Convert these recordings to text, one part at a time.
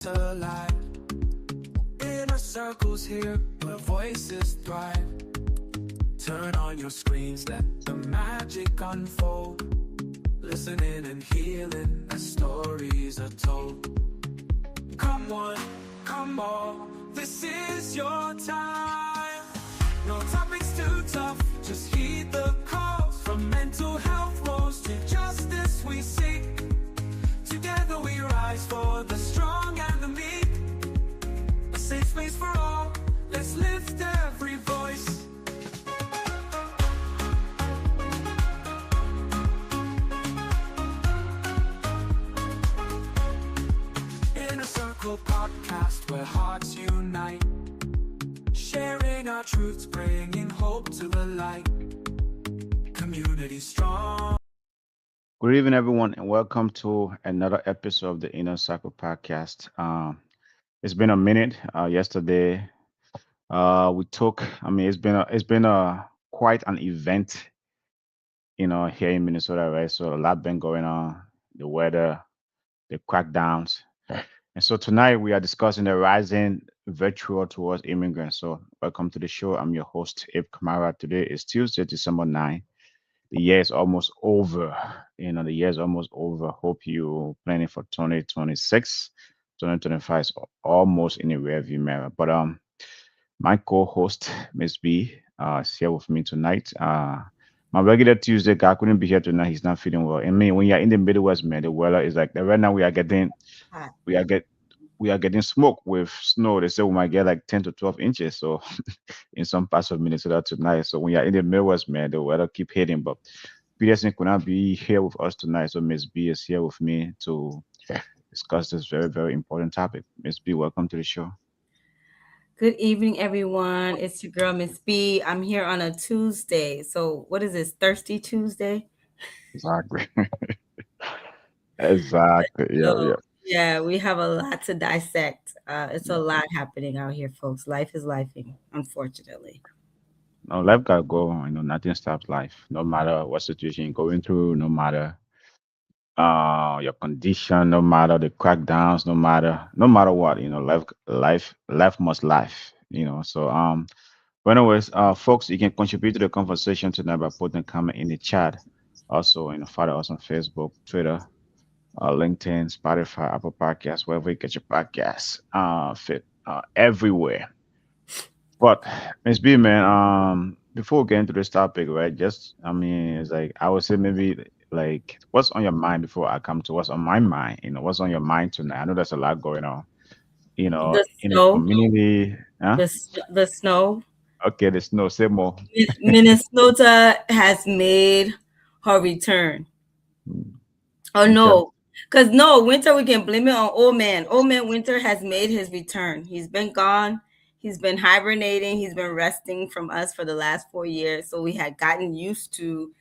to life. Inner circles here where voices thrive. Turn on your screens, let the magic unfold. Listening and healing as stories are told. Come on, come on, this is your time. No topics too tough, just heed the calls. From mental health woes to justice we seek. Together we rise for the strong and the meek. A safe space for all, let's lift every voice. Inner Circle podcast where hearts unite. Sharing our truths, bringing hope to the light. Community strong. Good evening, everyone, and welcome to another episode of the Inner Circle podcast. It's been a minute. Yesterday, we took. It's been a quite an event, here in Minnesota, right? So a lot been going on. The weather, the crackdowns, and so tonight we are discussing the rising virtual towards immigrants. So welcome to the show. I'm your host, Abe Kamara. Today is Tuesday, December 9th. The year is almost over. The year is almost over. Hope you planning for 2026. 2025 is almost in the rearview mirror. But my co-host, Miss B, is here with me tonight. My regular Tuesday guy couldn't be here tonight. He's not feeling well. And me, when you're in the Midwest, man, the weather is like right now Hot. we are get we are getting smoke with snow. They say we might get like 10 to 12 inches. So in some parts of Minnesota tonight. So when you're in the Midwest, man, the weather keep hitting. But Peterson could not be here with us tonight. So Miss B is here with me to discuss this very, very important topic. Miss B, welcome to the show. Good evening, everyone. It's your girl, Miss B. I'm here on a Tuesday. So, what is this? Thirsty Tuesday? Exactly. Exactly. Yeah, So, yeah. yeah, we have a lot to dissect. It's a lot happening out here, folks. Life is lifing, unfortunately. No, life gotta go on. Nothing stops life. No matter what situation you're going through, no matter your condition, no matter the crackdowns, no matter what, life must life. So but anyways, folks, you can contribute to the conversation tonight by putting a comment in the chat. Also, follow us on Facebook, Twitter, LinkedIn, Spotify, Apple Podcasts, wherever you get your podcasts, fit everywhere. But Miss B, man, before we get into this topic, right? Just, it's like I would say maybe like what's on your mind before I come to what's on my mind. What's on your mind tonight? I know there's a lot going on. The In the snow, community. Huh? the snow. Okay, there's no say more. Minnesota has made her return. Mm, Oh okay. no, because no winter we can blame it on old man. Old man Winter has made his return. He's been gone. He's been hibernating. He's been resting from us for the last 4 years. So we had gotten used to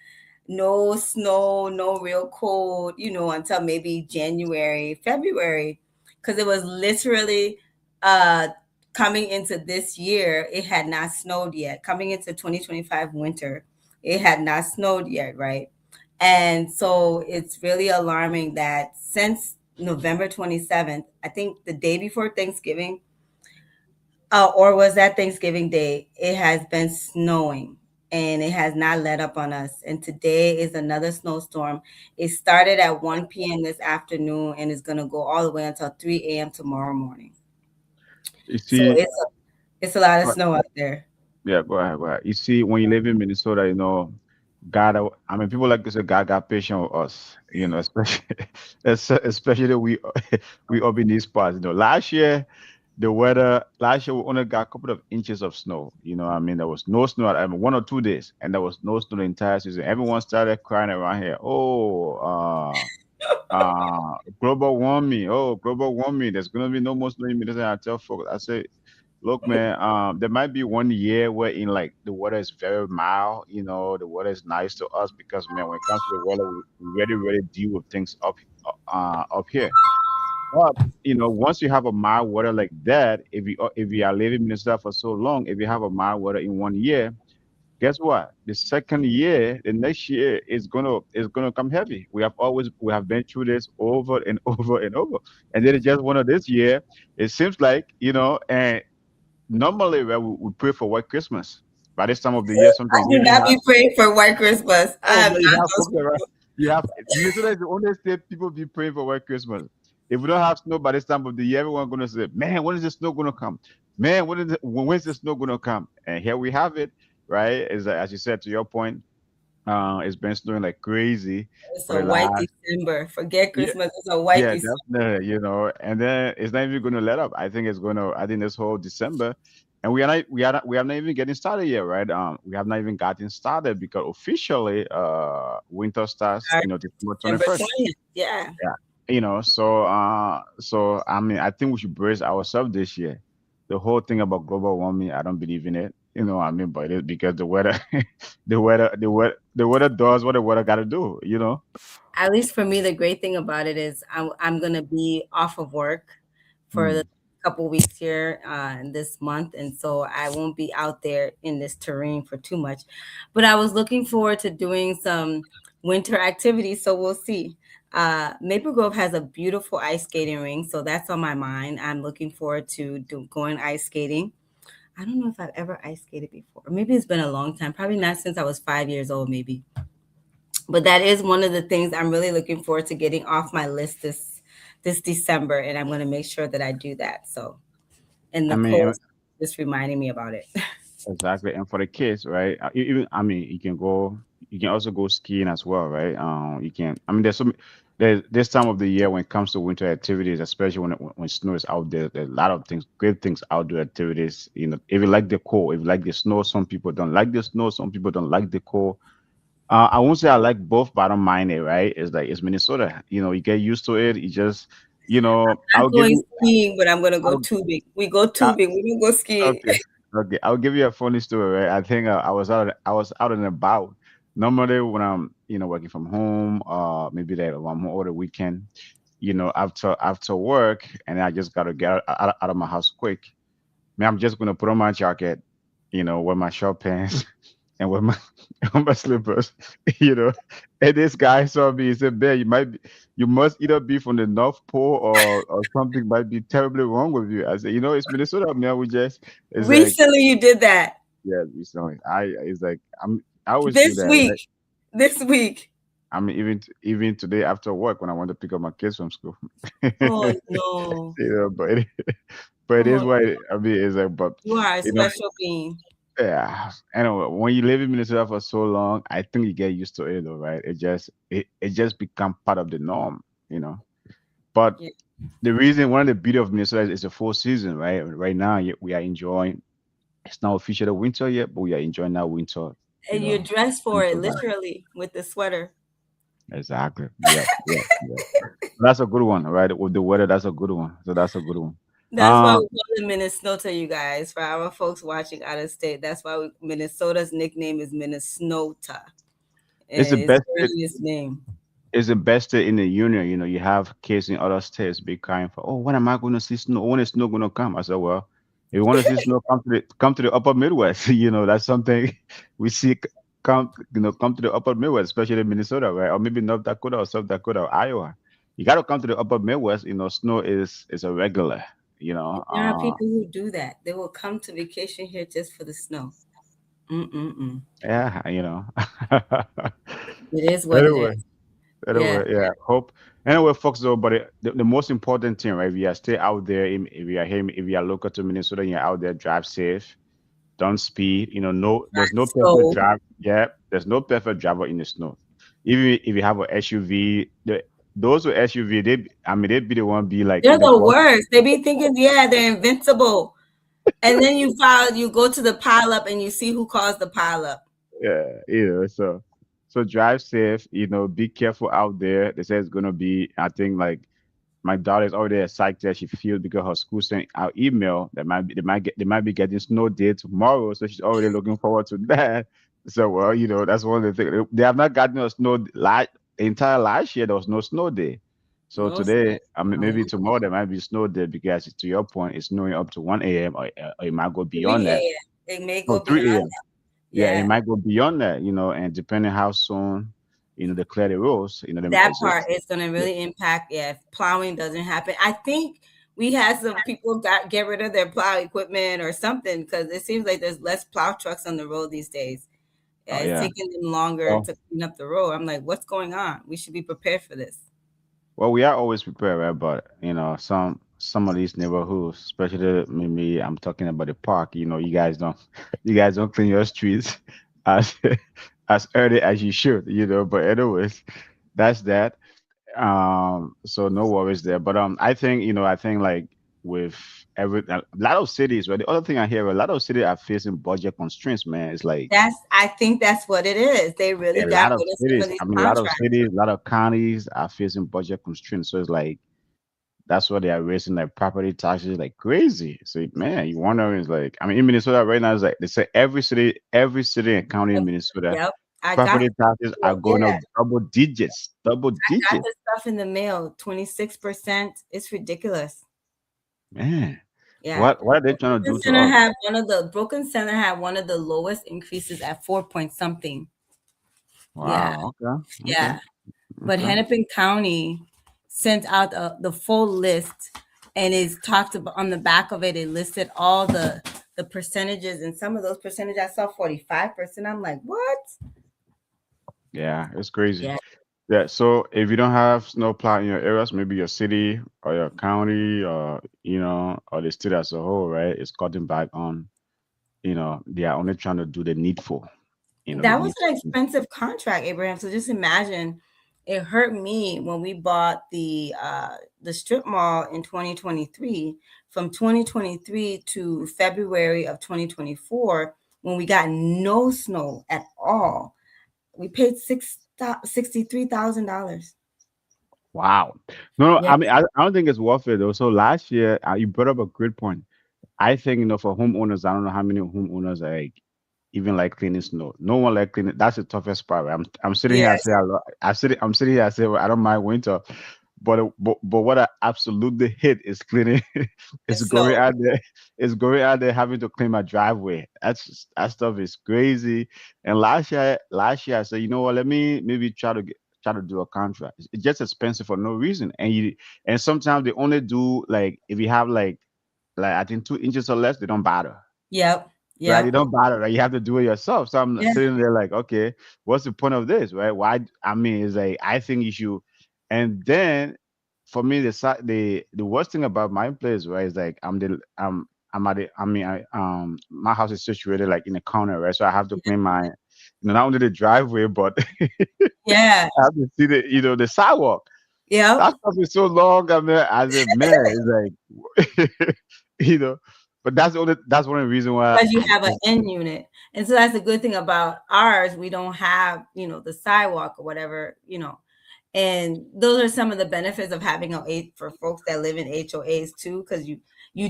no snow, no real cold, until maybe January, February, because it was literally uh coming into this year. It had not snowed yet. Coming into 2025 winter, it had not snowed yet, right? And so it's really alarming that since November 27th, I think the day before Thanksgiving, or was that Thanksgiving Day, it has been snowing and it has not let up on us. And today is another snowstorm. It started at 1 p.m. this afternoon and is going to go all the way until 3 a.m. tomorrow morning. You So see, it's a lot of uh, snow out there. yeah, go ahead, go ahead. You see, when you live in Minnesota, God, people like to say God got patient with us, especially, especially we up in these parts. Last year, last year we only got a couple of inches of snow. There was no snow, 1 or 2 days, and there was no snow the entire season. Everyone started crying around here. Oh, global warming. Oh, global warming. There's gonna be no more snow in Minnesota. I tell folks, I say, look, man, there might be one year where in like the weather is very mild, the weather is nice to us because man, when it comes to the weather, we really, really deal with things up here. But once you have a mild weather like that, if you are living in Minnesota for so long, if you have a mild weather in one year, Guess what? The second year, the next year is gonna come heavy. We have been through this over and over and over, and then it's just one of this year. It seems like and normally we pray for white Christmas. By this time of the year, I sometimes do you even not have be praying for white Christmas. I oh am man, you not have those folks around. people. You have Minnesota is the only state people be praying for white Christmas. If we don't have snow by this time of the year, everyone gonna say, "Man, when is the snow gonna come? Man, when's the snow gonna come?" And here we have it, right? Is as you said to your point, it's been snowing like crazy It's for a the white last December. Forget yeah, Christmas. It's a white yeah, December. definitely, and then it's not even gonna let up. I think this whole December, and we are not even getting started yet, right? We have not even gotten started because officially, winter starts, Sorry, December December 21st. 20th. Yeah. Yeah, so I mean, I think we should brace ourselves this year. The whole thing about global warming, I don't believe in it. I mean, but it because the weather, the weather does what the weather got to do. At least for me, the great thing about it is I'm gonna be off of work for the Mm. couple weeks here this month, and so I won't be out there in this terrain for too much. But I was looking forward to doing some winter activities, so we'll see. Maple Grove has a beautiful ice skating rink, so that's on my mind. I'm looking forward to going ice skating. I don't know if I've ever ice skated before. Maybe it's been a long time. Probably not since I was 5 years old, maybe. But that is one of the things I'm really looking forward to getting off my list this December, and I'm going to make sure that I do that. So, and I mean, Nicole just reminding me about it. exactly. And for the kids, right? Even I mean, you can also go skiing as well, right? You can. I mean, there's this time of the year when it comes to winter activities, especially when snow is out there. There's a lot of things, great things, outdoor activities. If you like the cold, if you like the snow, some people don't like the snow, some people don't like the cold. I won't say I like both, but I don't mind it, right? It's like it's Minnesota. You get used to it. You just, I'm I'll give going you. skiing, but I'm going to go I'll, tubing. We go tubing. We don't go skiing. Okay. Okay. I'll give you a funny story, right? I think I was out and about. Normally when I'm, working from home, maybe like when I'm home over the weekend, after work, and I just gotta get out of my house quick. Man, I'm just gonna put on my jacket, wear my short pants and wear my on my slippers, you know. And this guy saw me. He said, "Bear, you must either be from the North Pole or something might be terribly wrong with you." I said, "It's Minnesota, man. It's like, Recently, you did that yeah, recently. It's like I always do this that, right? week. This week. I mean, even today after work when I want to pick up my kids from school, Oh, no. but but it is Oh, what I mean. It's like, but you are a you know, special being. yeah. Anyway, when you live in Minnesota for so long, I think you get used to it, though, right? It just become part of the norm. But Yeah. one of the beauty of Minnesota is the full season, right? Right now, we are enjoying. It's not officially winter yet, but we are enjoying that winter. You And you're know, dressed for it, winter vibe. literally, with the sweater. Exactly. Yep. Yep. Yep. That's a good one, right? With the weather, that's a good one. So that's a good one. That's why Um, we call it Minnesota, you guys. For our folks watching out of state, that's why Minnesota's nickname is Minnesota. it's the And it's best. earliest name. It's the best state in the union. You have kids in other states be crying for, oh, when am I going to see snow? When is snow going to come? I said, well, if you want to see snow, come to the upper Midwest. That's something we see come to the upper Midwest, especially in Minnesota, right? Or maybe North Dakota or South Dakota or Iowa. You got to come to the upper Midwest. Snow is a regular. You know, There are uh, people who do that. They will come to vacation here just for the snow. Mm-mm-mm. yeah, you know. It is what it Anyway. is. Yeah. Anyway, yeah, hope. Anyway, folks, though, but the most important thing, right? If you are still out there, if you are here, if you are local to Minnesota and you're out there, drive safe, don't speed. No, there's no perfect So drive. Yeah, there's no perfect driver in the snow. Even if you have an SUV, those with SUV, they be the one be like they're in the the bus. worst. They be thinking, yeah, they're invincible. And then you go to the pile up and you see who caused the pile up. Yeah, so drive safe. Be careful out there. They say it's gonna be. I think like my daughter's already excited that she feels because her school sent out email that they might be getting snow day tomorrow, so she's already looking forward to that. So well, that's one of the things they have not gotten a snow the entire last year. There was no snow day, so No snow. today, I mean, maybe tomorrow there might be snow day because to your point, it's snowing up to 1 a.m. or it might go beyond that. 3 a.m. It may Oh, go beyond 3 a.m. that. Yeah, it Yeah. might go beyond that, and depending how soon, they clear the roads, That it's part is going to yeah, really impact, yeah, if plowing doesn't happen. I think we had some people get rid of their plow equipment or something, because it seems like there's less plow trucks on the road these days. Yeah, oh it's yeah. taking them longer Well, to clean up the road. I'm like, what's going on? We should be prepared for this. well, we are always prepared, right? But some of these neighborhoods, especially maybe I'm talking about the park. You guys don't you guys don't clean your streets as as early as you should. But anyways, that's that. So no worries there. But I think like with a lot of cities, right? The other thing I hear, a lot of cities are facing budget constraints, man. It's like I think that's what it is. They really a got lot of rid of some cities. of these I mean, a lot of contracts. cities, a lot of counties are facing budget constraints. So it's like that's why they are raising like property taxes like crazy. So man, you wonder is like I mean in Minnesota right now is like they say every city and county in Minnesota Yep. I got property taxes are going up yeah, double digits, double got digits. the stuff in the mail, 26%. It's ridiculous. Man, Yeah. what are they trying to Broken do to Center us? had Broken Center had one of the lowest increases at 4 point something. Yeah. Wow. Okay. Okay. Yeah. But Okay. Hennepin County sent out the full list, and it's talked about on the back of it. It listed all the percentages, and some of those percentages I saw 45%. I'm like, what? Yeah, it's crazy. Yeah. Yeah. So if you don't have snowplow in your areas, maybe your city or your county or or the state as a whole, right? It's cutting back on. They are only trying to do the needful. The That was needful. an expensive contract, Abraham. So just imagine, it hurt me when we bought the strip mall in 2023. From 2023 to February of 2024, when we got no snow at all, we paid $63,000. Wow. No, no. Yeah. I don't think it's worth it though. So last year, you brought up a great point. I think for homeowners, I don't know how many homeowners are like even like cleaning snow. No one like cleaning. That's the toughest part. Right? I'm sitting here. I Yes. say I'm sitting here. I say well, I don't mind winter, but what I absolutely hate is cleaning. The Is going snow. out there. Is going out there having to clean my driveway. That stuff is crazy. And last year I said, you know what? Let me maybe try to do a contract. It's just expensive for no reason. And sometimes they only do like if you have like I think 2 inches or less, they don't bother. Yep. Right, you Yep. don't bother, right? You have to do it yourself. So I'm Yeah. sitting there like, okay, what's the point of this, right? Why? I mean, it's like I think you should. And then for me, the worst thing about my place, right, is like I'm at the. I mean, my house is situated like in a corner, right? So I have to clean my, not only the driveway, but Yeah. I have to see the sidewalk. Yep. That stuff is so long. I mean, as a man, it's like, you know. But that's one of the reasons why Because you have an end unit. And so that's the good thing about ours. We don't have, the sidewalk or whatever. And those are some of the benefits of having for folks that live in HOAs too, because you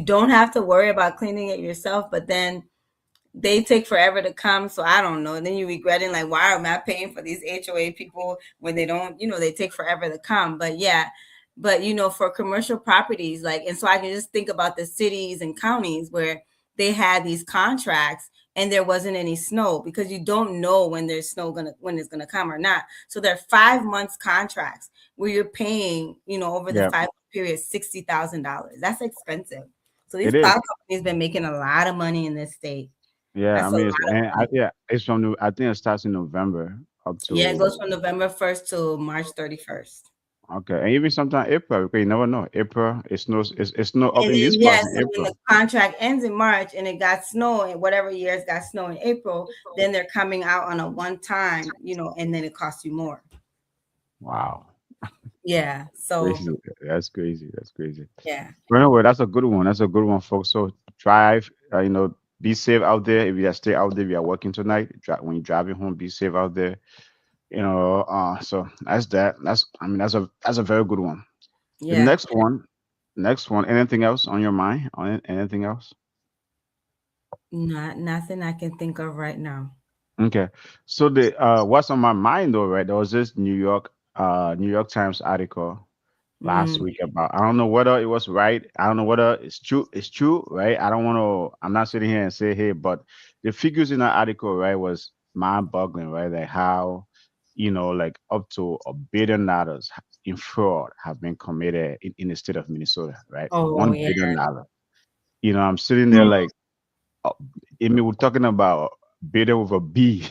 don't have to worry about cleaning it yourself, but then they take forever to come. So I don't know. And then you regretting like, why am I paying for these HOA people when they don't, they take forever to come. But yeah, but for commercial properties, like, and so I can just think about the cities and counties where they had these contracts and there wasn't any snow, because you don't know when there's snow when it's gonna come or not. So they're 5 months contracts where you're paying, over the yeah, 5 period $60,000. That's expensive. So these it plow is. companies been making a lot of money in this state. Yeah, I That's a lot mean, of money. it's from I think it starts in November up Yeah, it goes to from November 1st to March 31st. okay, and even sometimes April because you never know. April it snow up And in then this part yeah, in so when April. the contract ends in March and it got snow and whatever years got snow in April, then they're coming out on a one time, and then it costs you more. Wow, Yeah. So crazy. That's crazy. That's crazy. yeah. But anyway, that's a good one. That's a good one, folks. So drive, be safe out there. If you are stay out there, if you are working tonight, when you're driving home, be safe out there. So that's that. That's a very good one. The Yeah. next one. Anything else on your mind? Anything else? Nothing I can think of right now. Okay. So the what's on my mind though, right? There was this New York Times article. last Mm. week about, I don't know whether it was right. I don't know whether it's true. It's true, right? I don't want to. I'm not sitting here and say, hey, but the figures in that article, right, was mind-boggling, right? Like how, like up to $1 billion in fraud have been committed in the state of Minnesota, right? Oh, yeah. $1 billion. I'm sitting there like, uh, I mean, we're talking about bidding with a B,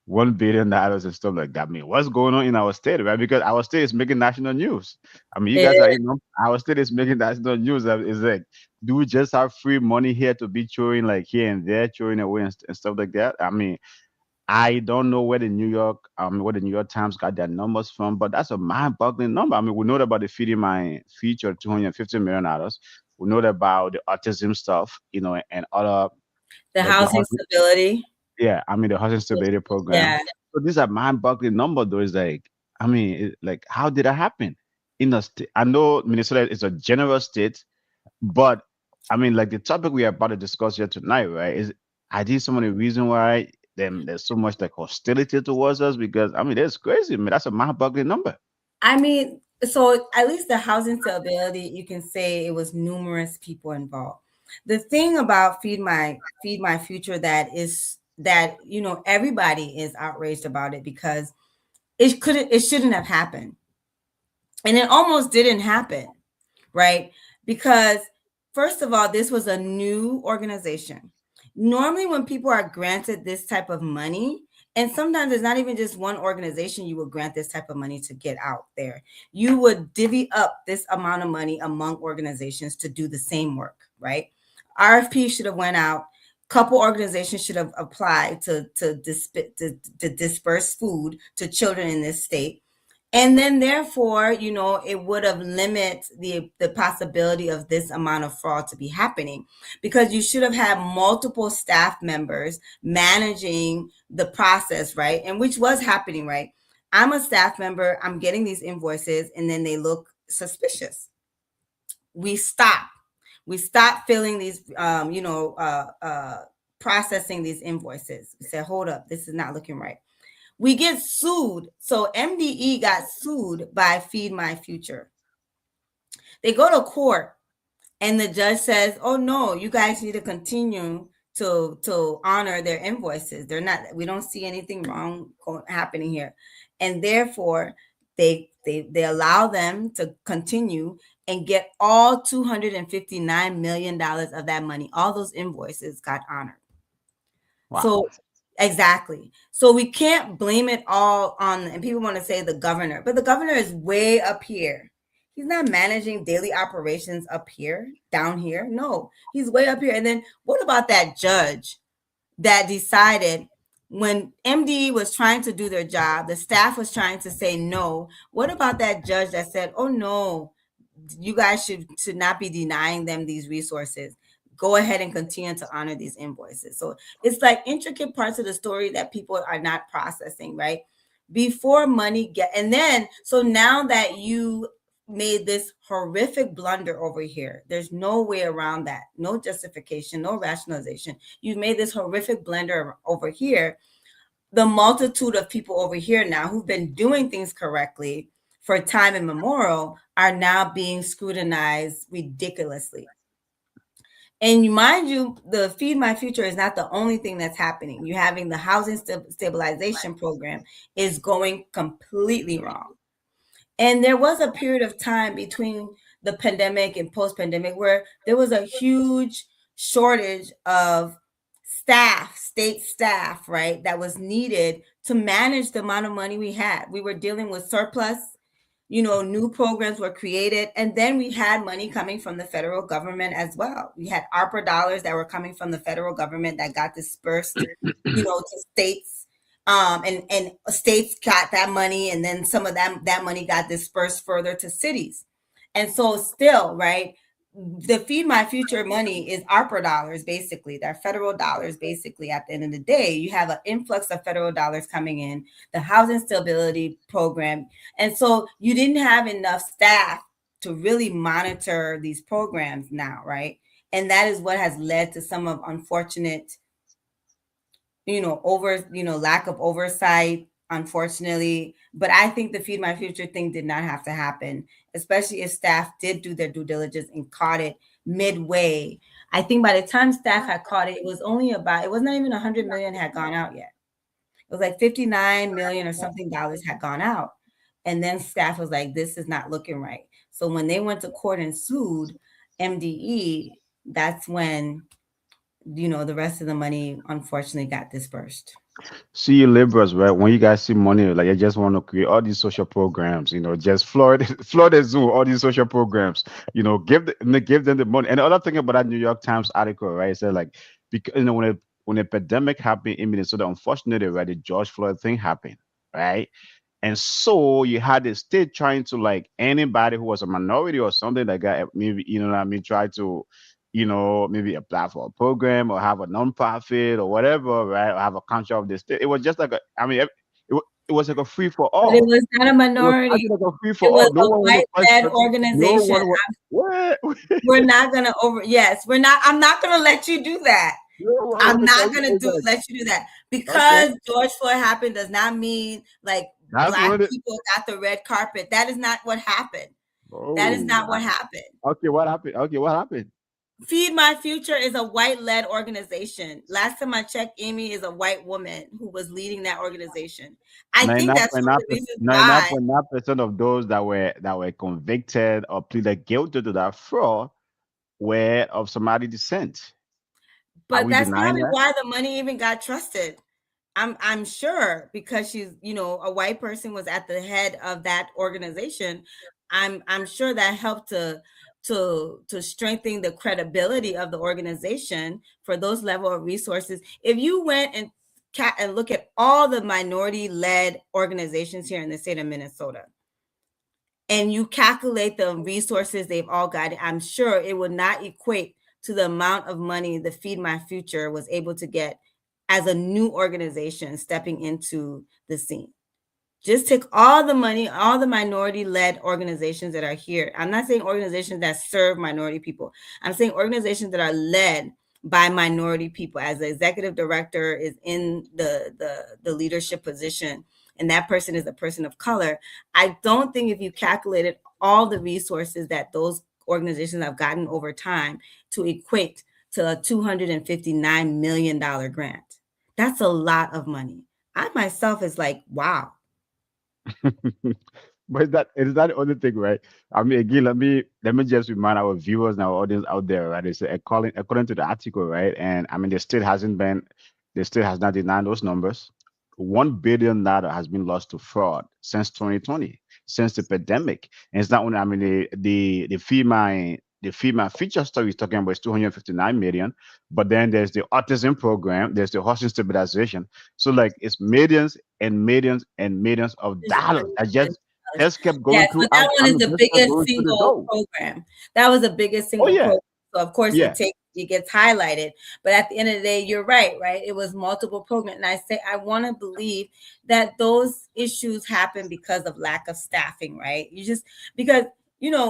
$1 billion and stuff like that. I mean, what's going on in our state, right? Because our state is making national news. I mean, you It guys are, is. our state is making national news. It's like, do we just have free money here to be throwing like here and there, throwing away and stuff like that? I mean, I don't know where the New York Times got their numbers from, but that's a mind-boggling number. I mean, we know about the Feeding My Future, $250 million. We know about the autism stuff, and other The like the housing housing, stability. yeah, I mean the housing stability program. Yeah. So these are mind-boggling number though. It's like, I mean, like how did that happen in a state? I know Minnesota is a generous state, but I mean, like the topic we are about to discuss here tonight, right? Is I think some of the reason why there's so much like hostility towards us because I mean that's crazy, man. That's a mind-boggling number. I mean, so at least the housing stability, you can say it was numerous people involved. The thing about Feed My Future that is that everybody is outraged about it because it shouldn't have happened. And it almost didn't happen, right? Because first of all, this was a new organization. Normally, when people are granted this type of money, and sometimes it's not even just one organization you would grant this type of money to get out there. You would divvy up this amount of money among organizations to do the same work, right? RFP should have went out. Couple organizations should have applied to disperse food to children in this state, and then therefore it would have limited the possibility of this amount of fraud to be happening, because you should have had multiple staff members managing the process, right? And which was happening, right? I'm a staff member, I'm getting these invoices, and then they look suspicious. We stop we stop filling these processing these invoices. We said, hold up, this is not looking right. We get sued. So MDE got sued by Feed My Future. They go to court, and the judge says, "Oh no, you guys need to continue to honor their invoices. They're not. We don't see anything wrong happening here," and therefore they allow them to continue and get all $259 million of that money. All those invoices got honored. Wow. So exactly. So we can't blame it all on, and people want to say the governor, but the governor is way up here. He's not managing daily operations up here, down here. No, he's way up here. And then what about that judge that decided when MDE was trying to do their job, the staff was trying to say no? What about that judge that said, "Oh no, you guys should not be denying them these resources. Go ahead and continue to honor these invoices." So it's like intricate parts of the story that people are not processing, right? Before money get, and then so now that you made this horrific blunder over here, there's no way around that. No justification, no rationalization. You've made this horrific blunder over here. The multitude of people over here now who've been doing things correctly for time immemorial are now being scrutinized ridiculously. And mind you, the Feed My Future is not the only thing that's happening. You're having the housing stabilization program is going completely wrong. And there was a period of time between the pandemic and post-pandemic where there was a huge shortage of staff, state staff, right, that was needed to manage the amount of money we had. We were dealing with surplus, new programs were created, and then we had money coming from the federal government as well. We had ARPA dollars that were coming from the federal government that got dispersed, to states, and states got that money, and then some of that money got dispersed further to cities. And so still, right, the Feed My Future money is ARPA dollars, basically. They're federal dollars, basically. At the end of the day, you have an influx of federal dollars coming in, the housing stability program. And so you didn't have enough staff to really monitor these programs now, right? And that is what has led to some of unfortunate, lack of oversight, unfortunately. But I think the Feed My Future thing did not have to happen. especially if staff did do their due diligence and caught it midway. I think by the time staff had caught it, it was not even 100 million had gone out yet. It was like 59 million or something dollars had gone out. And then staff was like, this is not looking right. So when they went to court and sued MDE, that's when, the rest of the money unfortunately got dispersed. See you liberals, right? When you guys see money, like you just want to create all these social programs, just flood flood the zoo, all these social programs, give them the money. And the other thing about that New York Times article, right? It said like because when a pandemic happened in Minnesota, unfortunately, right, the George Floyd thing happened, right? And so you had the state trying to like anybody who was a minority or something like that, maybe what I mean, try to, maybe apply for a program or have a nonprofit or whatever, right? Or have a contract of the state. It was just like it was like a free for But it all. was not a It was minority. actually like a free It for was all. No a one wanted to white-led question. No organization. one was what? We're not gonna I'm not gonna let you do that. No one I'm wanted to not question. gonna It's like, let you do that. okay, Because George Floyd happened does not mean like that's Black what it. people got the red carpet. That is not what happened. That is Oh, not what happened. okay. What happened? Okay, what happened? Feed My Future is a white-led organization. Last time I checked, Amy is a white woman who was leading that organization. I think that's one of the reasons why. 99.9% of those that were convicted or pleaded guilty to that fraud were of Somali descent. Are But we that's denying probably that? why the money even got trusted. I'm sure because she's, a white person was at the head of that organization. I'm sure that helped to strengthen the credibility of the organization for those level of resources. If you went and look at all the minority led organizations here in the state of Minnesota, and you calculate the resources they've all got, I'm sure it would not equate to the amount of money the Feed My Future was able to get as a new organization stepping into the scene. Just take all the money, all the minority-led organizations that are here. I'm not saying organizations that serve minority people. I'm saying organizations that are led by minority people. As the executive director is in the leadership position, and that person is a person of color, I don't think if you calculated all the resources that those organizations have gotten over time to equate to a $259 million grant. That's a lot of money. I myself is like, wow. But is that the only thing, right? I mean, again, let me just remind our viewers and our audience out there, right? It's according to the article, right? And I mean, the state has not denied those numbers. $1 billion has been lost to fraud since 2020, since the pandemic. And it's not only, I mean, the FEMA feature story is talking about is 259 million, but then there's the autism program, there's the housing stabilization. So like it's millions and millions and millions of dollars that just kept going Yes, through but that I one is mean the just kept biggest going through the single door. program. That was the biggest Oh single yeah, program. So of course yeah. it gets highlighted. But at the end of the day, you're right? It was multiple programs. And I want to believe that those issues happen because of lack of staffing, right? You just because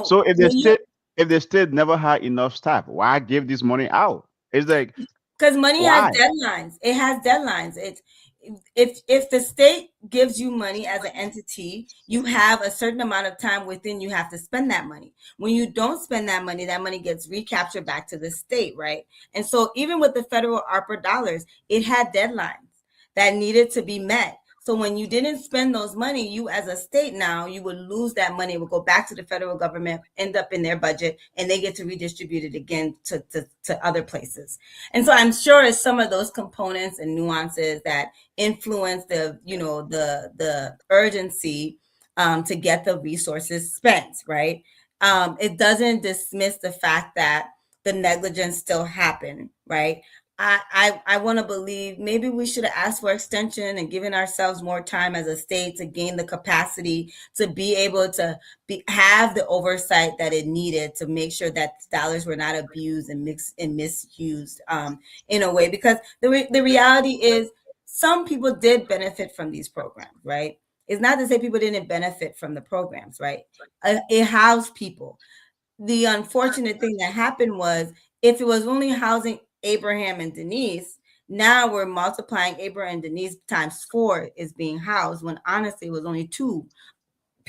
So when you if the state never had enough staff, why give this money out? It's like because money has why? deadlines. It has deadlines. It's if the state gives you money as an entity, you have a certain amount of time within you have to spend that money. When you don't spend that money gets recaptured back to the state, right? And so even with the federal ARPA dollars, it had deadlines that needed to be met. So when you didn't spend those money, you as a state now, you would lose that money. It would go back to the federal government, end up in their budget, and they get to redistribute it again to other places. And so I'm sure it's some of those components and nuances that influence the urgency to get the resources spent, right? It doesn't dismiss the fact that the negligence still happened, right? I want to believe maybe we should have asked for extension and given ourselves more time as a state to gain the capacity to be able to have the oversight that it needed to make sure that dollars were not abused and mixed and misused in a way. Because the reality is some people did benefit from these programs, right? It's not to say people didn't benefit from the programs, right? It housed people. The unfortunate thing that happened was if it was only housing Abraham and Denise, now we're multiplying Abraham and Denise times 4 is being housed when honestly it was only 2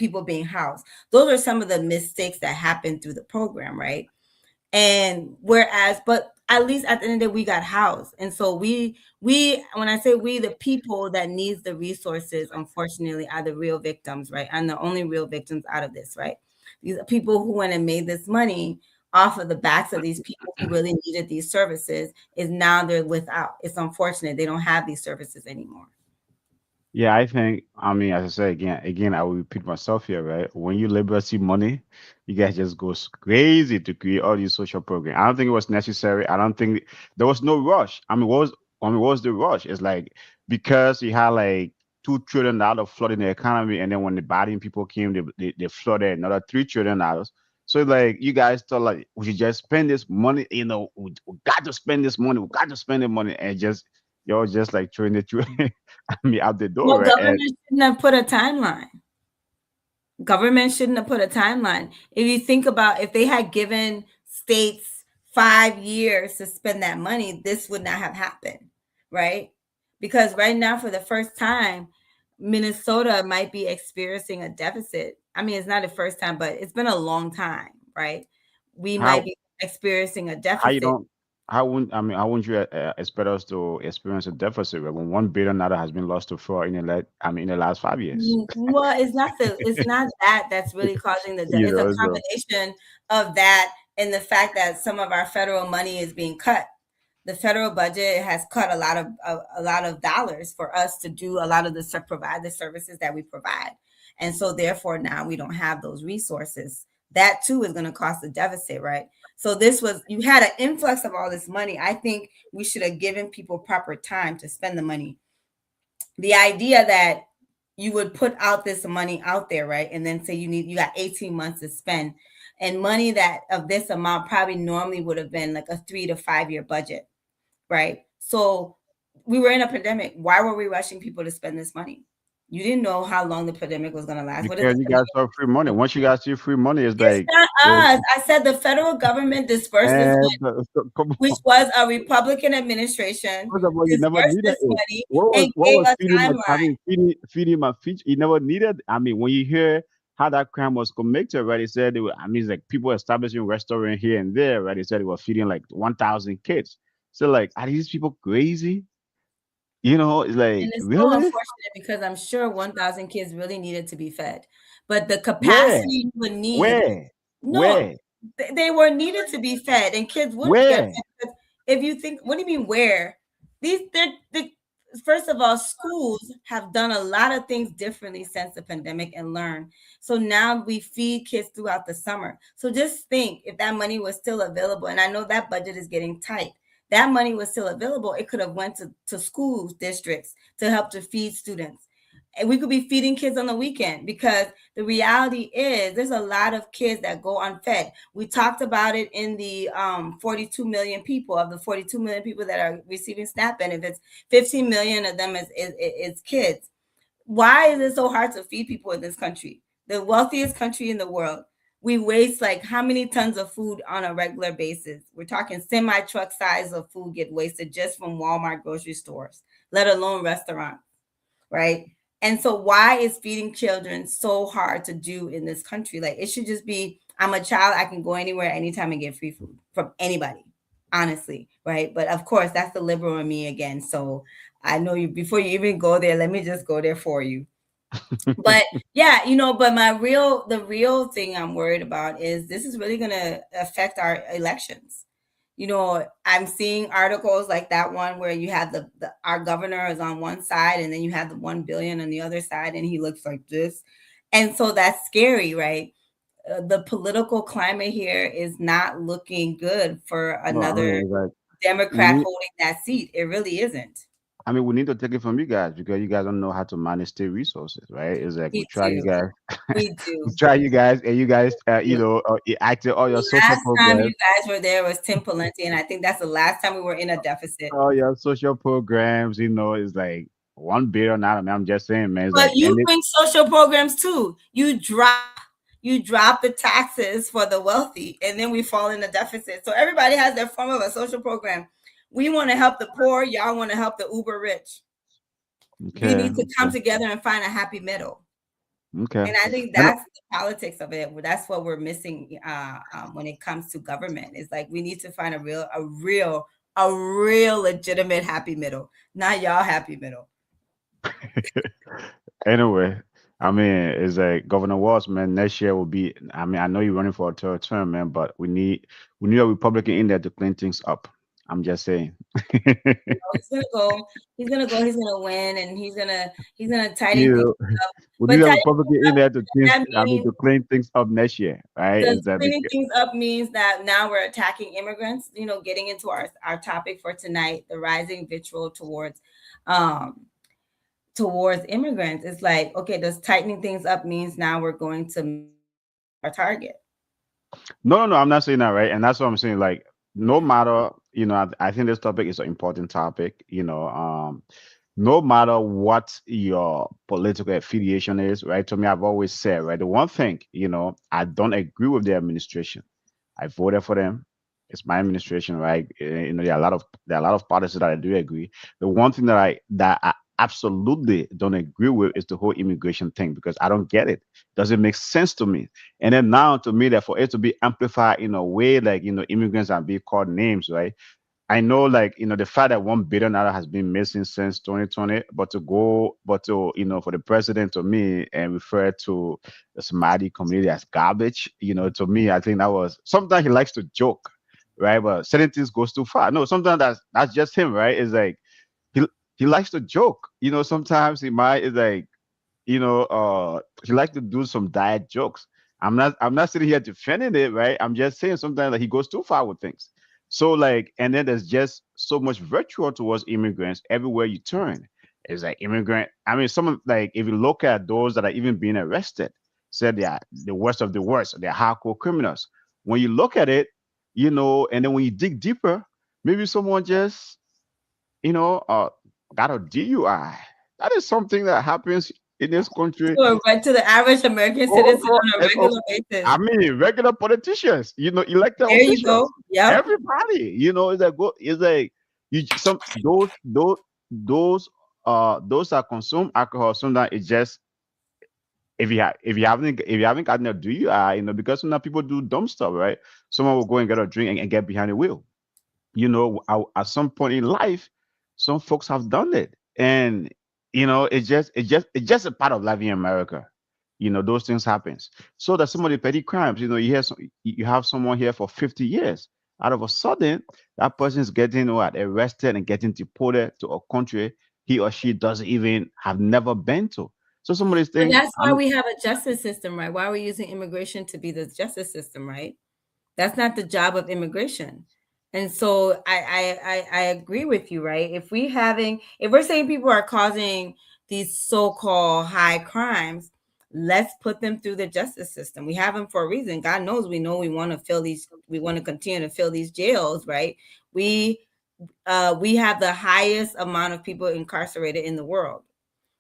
people being housed. Those are some of the mistakes that happened through the program, right? And whereas, but at least at the end of the day, we got housed. And so we, when I say we, the people that needs the resources, unfortunately, are the real victims, right? And the only real victims out of this, right? These are people who went and made this money off of the backs of these people who really needed these services, is now they're without. It's unfortunate they don't have these services anymore. Yeah, I think, I mean, as I said again, I will repeat myself here, right? When you liberals see money, you guys just go crazy to create all these social programs. I don't think it was necessary. I don't think there was no rush. What was the rush? It's like because you had like $2 trillion flood in the economy, and then when the Biden people came, they flooded another $3 trillion. So like you guys thought like we should just spend this money, we got to spend this money, we got to spend the money, and just you're just like throwing it through me out the door, Well, right? And government shouldn't have put a timeline. Government shouldn't have put a timeline. If you think about, if they had given states 5 years to spend that money, this would not have happened, right? Because right now, for the first time, Minnesota might be experiencing a deficit. I mean, it's not the first time, but it's been a long time, right? We might how be experiencing a how you deficit. don't how wouldn't you expect us to experience a deficit, right, when $1 billion has been lost to fraud in the last 5 years? Well, it's not that that's really causing the debt. You It's a know, so combination of that and the fact that some of our federal money is being cut. The federal budget has cut a lot of dollars for us to do a lot of provide the services that we provide. And so therefore now we don't have those resources. That too is going to cost a deficit, right? So you had an influx of all this money. I think we should have given people proper time to spend the money. The idea that you would put out this money out there, right? And then say you got 18 months to spend, and money that of this amount probably normally would have been like a 3 to 5 year budget, right? So we were in a pandemic. Why were we rushing people to spend this money? You didn't know how long the pandemic was going to last. What is because the you guys saw free money. pandemic? Once you guys see free money, it's It's like not it's, us. I said the federal government dispersed this money, come which on. was a Republican administration, First of all, you never dispersed needed this it. money and What gave was a feeding my I timeline. mean feeding my feature? You never needed. I mean, when you hear how that crime was committed, right? It said it's like people establishing restaurant here and there, right? It said it was feeding like 1,000 kids. So like, are these people crazy? It's And like it's so really? unfortunate because I'm sure 1,000 kids really needed to be fed. But the Where? capacity you would need, Where? no, Where? they were needed to be fed, and kids would get Where? fed. Because if you think, what do you mean where? First of all, schools have done a lot of things differently since the pandemic and learn. So now we feed kids throughout the summer. So just think, if that money was still available, and I know that budget is getting tight, that money was still available, it could have went to school districts to help to feed students. And we could be feeding kids on the weekend, because the reality is there's a lot of kids that go unfed. We talked about it in the 42 million people. Of the 42 million people that are receiving SNAP benefits, 15 million of them is kids. Why is it so hard to feed people in this country, the wealthiest country in the world? We waste like how many tons of food on a regular basis? We're talking semi truck size of food get wasted just from Walmart grocery stores, let alone restaurants, right? And so why is feeding children so hard to do in this country? Like, it should just be, I'm a child, I can go anywhere anytime and get free food from anybody, honestly, right? But of course, that's the liberal in me again. So I know you, before you even go there, let me just go there for you. But yeah, but the real thing I'm worried about is this is really going to affect our elections. I'm seeing articles like that one where you have our governor is on one side, and then you have the 1 billion on the other side, and he looks like this. And so that's scary, right? The political climate here is not looking good for No, I another mean, it's like we Democrat need. holding that seat. It really isn't. I mean, we need to take it from you guys because you guys don't know how to manage state resources, right? It's like We we try you do. guys, We we do. try you guys, and you guys, We do. you acted all your The social last time you programs, guys were there was Tim Pawlenty, and I think that's the last time we were in a deficit. it's like $1 billion. I mean, I'm just saying, man. It's But like, you bring social programs too. You drop the taxes for the wealthy, and then we fall in a deficit. So everybody has their form of a social program. We want to help the poor. Y'all want to help the uber rich. We okay, need to come okay. together and find a happy middle. Okay. And I think And that's the politics of it. That's what we're missing when it comes to government. It's like we need to find a real legitimate happy middle, not y'all happy middle. anyway, I mean, it's like Governor Walz, man. Next year will be. I mean, I know you're running for a third term, man, but we need a Republican in there to clean things up. I'm just saying. He's gonna go. He's gonna go. He's gonna win, and he's gonna tighten things You up. we But need a tightening Republican things in up, there to does clean. that I mean, mean to clean things up next year, right? does Is that cleaning things up means that now we're attacking immigrants? Getting into our topic for tonight, the rising vitriol um towards immigrants. It's like, okay, does tightening things up means now we're going to our target? no? I'm not saying that, right? And that's what I'm saying. Like, no matter, I think this topic is an important topic. No matter what your political affiliation is, right? To me, I've always said, right, the one thing, I don't agree with the administration. I voted for them. It's my administration, right? There are a lot of policies that I do agree. The one thing that I absolutely don't agree with is the whole immigration thing because I don't get it. Doesn't make sense to me. And then now to me that for it to be amplified in a way like immigrants are being called names, right? I know, like, the fact that $1 billion has been missing since 2020, but for the president to me and refer to the Somali community as garbage, to me, I think that was sometimes he likes to joke, right? But certain things goes too far. No, sometimes that's just him, right? It's like he he likes to joke, sometimes he might is like he likes to do some diet jokes. I'm not sitting here defending it, right? I'm just saying sometimes that he goes too far with things. So like, and then there's just so much virtue towards immigrants everywhere you turn. It's like immigrant. I mean, some of like if you look at those that are even being arrested, said they are the worst of the worst. They're hardcore criminals. When you look at it, and then when you dig deeper, maybe someone just you know, uh, got a DUI. That is something that happens in this country. To the average American citizen Also, on a and regular also, basis. I mean, regular politicians, elected There you go. officials, Yep. everybody, it's like those that consume alcohol. Sometimes it's just if you haven't gotten a DUI, because sometimes people do dumb stuff, right? Someone will go and get a drink and get behind the wheel. At some point in life, some folks have done it, and it's just a part of life in America. Those things happens. So that some of the petty crimes, you have someone here for 50 years. Out of a sudden, that person is getting arrested and getting deported to a country he or she doesn't even have never been to. So some of these But things, that's why we have a justice system, right? Why are we using immigration to be the justice system, right? That's not the job of immigration. And so I agree with you, right? If we're saying people are causing these so-called high crimes, let's put them through the justice system. We have them for a reason. God knows we want to we want to continue to fill these jails, right? We have the highest amount of people incarcerated in the world.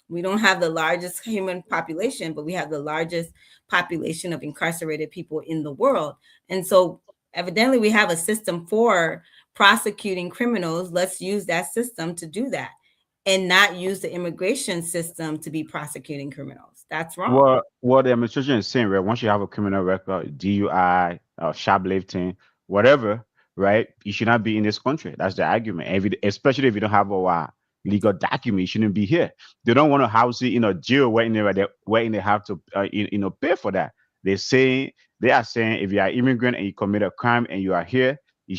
We don't have the largest human population, but we have the largest population of incarcerated people in the world. And so evidently we have a system for prosecuting criminals. Let's use that system to do that and not use the immigration system to be prosecuting criminals. That's wrong. what the administration is saying, right? Once you have a criminal record, DUI, shoplifting, whatever, right? You should not be in this country. That's the argument. Especially if you don't have a legal document, you shouldn't be here. They don't want to house you in a jail where they have to pay for that. They are saying if you are immigrant and you commit a crime and you are here, you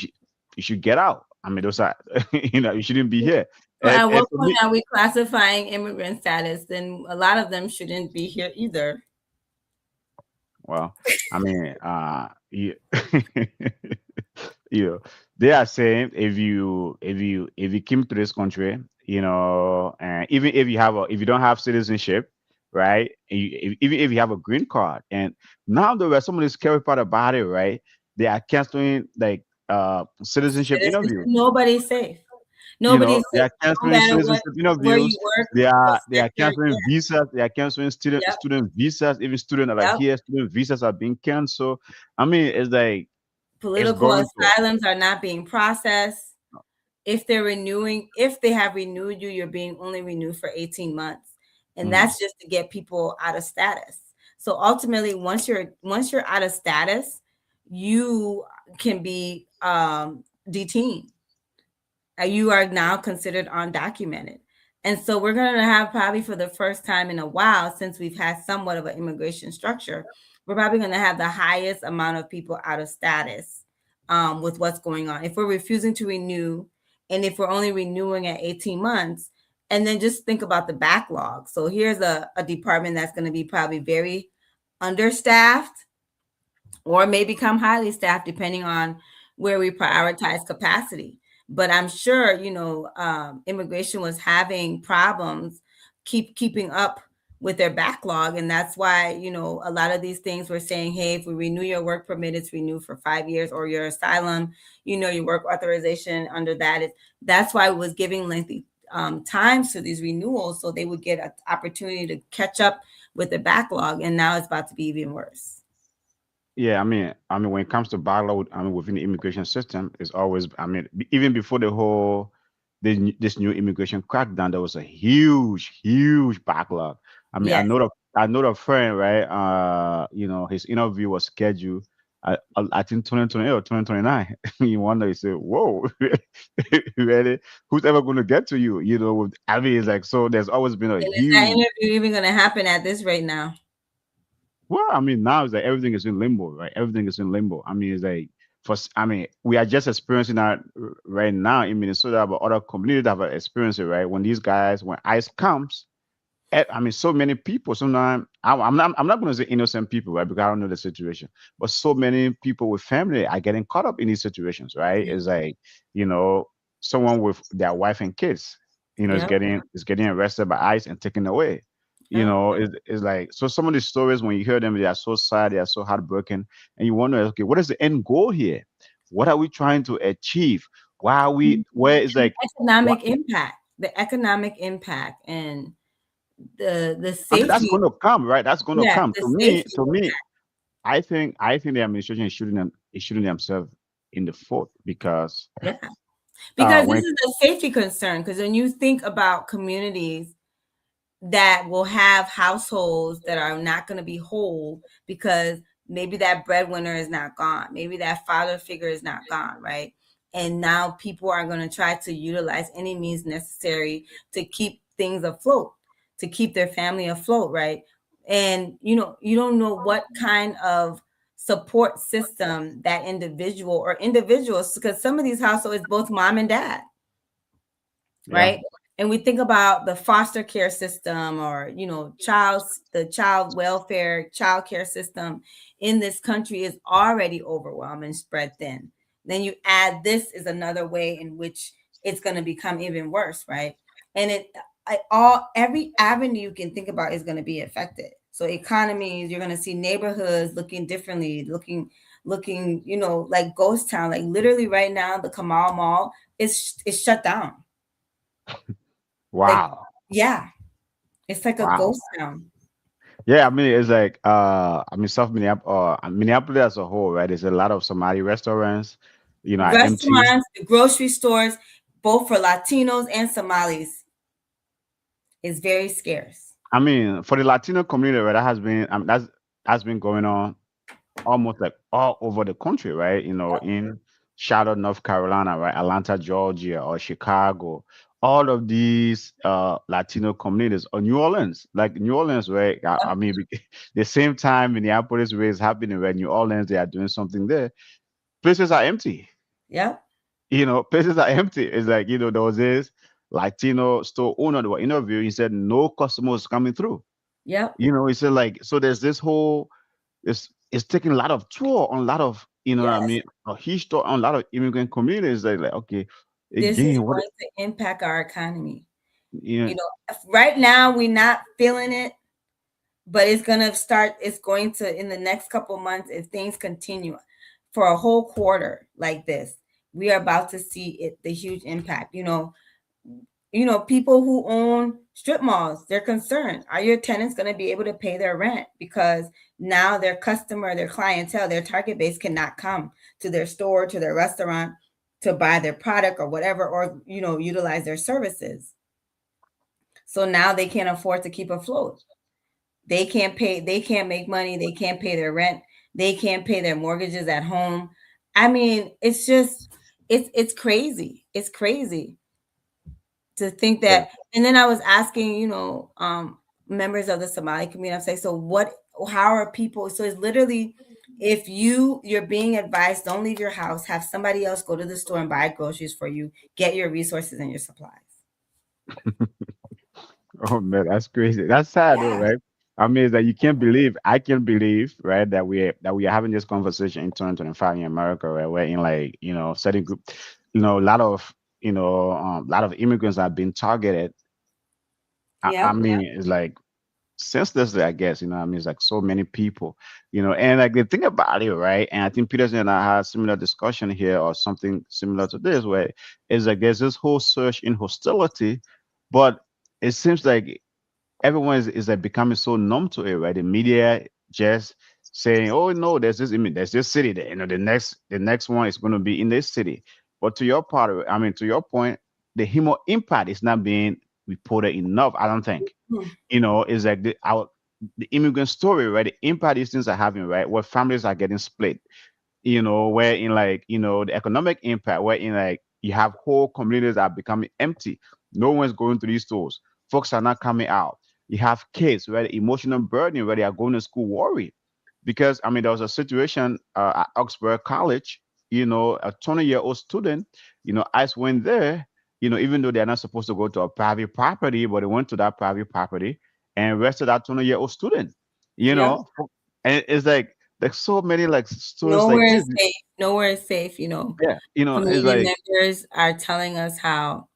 should get out. I mean, those are you shouldn't be here. So And at and what to point me, are we classifying immigrant status? Then a lot of them shouldn't be here either. well, I mean, you know, they are saying if you came to this country, and even if you don't have citizenship, right? Even if you have a green card, and now there was some of the scary part about it, right? They are canceling like citizenship Citizenship, interviews. nobody's safe. Nobody's They safe. are No canceling matter what, citizenship where you interviews. work, They what are they are sector. canceling visas. They are canceling Yep, student visas. Even students that are yep. here, student visas are being canceled. I mean, it's like it's Political going to. asylums are not being processed. If they have renewed you, you're being only renewed for 18 months. and that's just to get people out of status. So ultimately, once you're out of status, you can be detained. You are now considered undocumented. And so we're going to have, probably for the first time in a while, since we've had somewhat of an immigration structure, we're probably going to have the highest amount of people out of status with what's going on. If we're refusing to renew, and if we're only renewing at 18 months, and then just think about the backlog. So here's a department that's going to be probably very understaffed, or may become highly staffed depending on where we prioritize capacity. But I'm sure, immigration was having problems keeping up with their backlog, and that's why, a lot of these things we're saying, hey, if we renew your work permit, it's renewed for 5 years, or your asylum, your work authorization under that is. That's why it was giving lengthy times to these renewals, so they would get an opportunity to catch up with the backlog, and now it's about to be even worse. Yeah, when it comes to backlog, within the immigration system, it's always, even before this new immigration crackdown, there was a huge, huge backlog. Yes. I know the friend, right? His interview was scheduled, I think 2028 or 2029. You wonder, you say, whoa, really? Who's ever going to get to you? It's like, so there's always been a And is that huge. interview even going to happen at this rate now? Well, now it's like everything is in limbo, right? Everything is in limbo. It's like we are just experiencing that right now in Minnesota, but other communities have experienced it, right? When ICE comes, so many people. Sometimes I'm not going to say innocent people, right? Because I don't know the situation, but so many people with family are getting caught up in these situations, right? It's like, you know, someone with their wife and kids, is Yeah. getting arrested by ICE and taken away. Yeah. It's like, so some of these stories, when you hear them, they are so sad, they are so heartbroken, and you wonder, okay, what is the end goal here? What are we trying to achieve? Why are we? Where is like? Economic impact, the economic impact, and the That's safety. going to come, right? That's going to Yeah, come. the To safety. me, I think the administration is shooting themselves in the foot because Yeah, because this when is a safety concern. Because when you think about communities that will have households that are not going to be whole, because maybe that breadwinner is not gone, maybe that father figure is not gone, right? And now people are going to try to utilize any means necessary to keep things afloat, to keep their family afloat, right? And you don't know what kind of support system that individual or individuals, because some of these households, both mom and dad, yeah, right? And we think about the foster care system, or the child welfare, child care system in this country is already overwhelmed and spread thin. Then you add, this is another way in which it's going to become even worse, right? And every avenue you can think about is going to be affected. So economies, you're going to see neighborhoods looking differently, looking like ghost town. Like literally right now, the Kamal Mall is shut down. Like, wow, yeah, it's like a wow, ghost town. yeah. It's like South Minneapolis, Minneapolis as a whole, right? There's a lot of Somali restaurants, are empty. Restaurants, the grocery stores, both for Latinos and Somalis, is very scarce. For the Latino community, right, that's been going on almost like all over the country, right? In Charlotte, North Carolina, right? Atlanta, Georgia, or Chicago. All of these Latino communities, or New Orleans, like New Orleans, right? The same time Minneapolis where it's happening, right? New Orleans, they are doing something there. Places are empty. Yep, Places are empty. It's like, there was this Latino store owner that were interviewed. He said no customers coming through. yep, He said, like, so there's this whole, it's taking a lot of toll on a lot of, what I yes. mean, a huge toll on a lot of immigrant communities. Like, okay, This is again, what, going to impact our economy. you know, Right now we're not feeling it, but it's gonna start. It's going to, in the next couple months, if things continue for a whole quarter like this, we are about to see the huge impact. People who own strip malls, they're concerned. Are your tenants going to be able to pay their rent? Because now their customer, their clientele, their target base cannot come to their store, to their restaurant to buy their product or whatever, or utilize their services. So now they can't afford to keep afloat. They can't pay, they can't make money, they can't pay their rent, they can't pay their mortgages at home. I mean, it's just it's crazy. It's crazy to think Yeah. that. And then I was asking, members of the Somali community, I say, so what, how are people, so it's literally, if you're being advised, don't leave your house, have somebody else go to the store and buy groceries for you, get your resources and your supplies. Oh man, that's crazy. That's sad though, Yeah. right? I mean, it's that you can't believe. I can't believe, right, that we are having this conversation in 2025 in America, right? Where in like certain group, a lot of lot of immigrants have been targeted. I Yep. mean, it's like senselessly, I guess. I mean, it's like so many people, and like the thing about it, right? And I think Peterson and I had a similar discussion here, or something similar to this, where it's like there's this whole surge in hostility, but it seems like everyone is like becoming so numb to it, right? The media just saying, "Oh no, there's this city that the next one is going to be in this city." But to your part, I mean, to your point, the human impact is not being reported enough. I don't think. Hmm. Is like the immigrant story, right? The impact these things are having, right? Where families are getting split, where in like, the economic impact, where in like you have whole communities that are becoming empty. No one's going to these stores. Folks are not coming out. You have kids, where the emotional burden, where they are going to school worried. Because I mean, there was a situation at Oxford College, a 20-year-old student, ICE went there, even though they're not supposed to go to a private property, but they went to that private property and arrested that 20-year-old student, you Yep. know. And it's like so many like stories like Nowhere this. is safe. Nowhere is safe. Yeah, it's Community like, members are telling us how,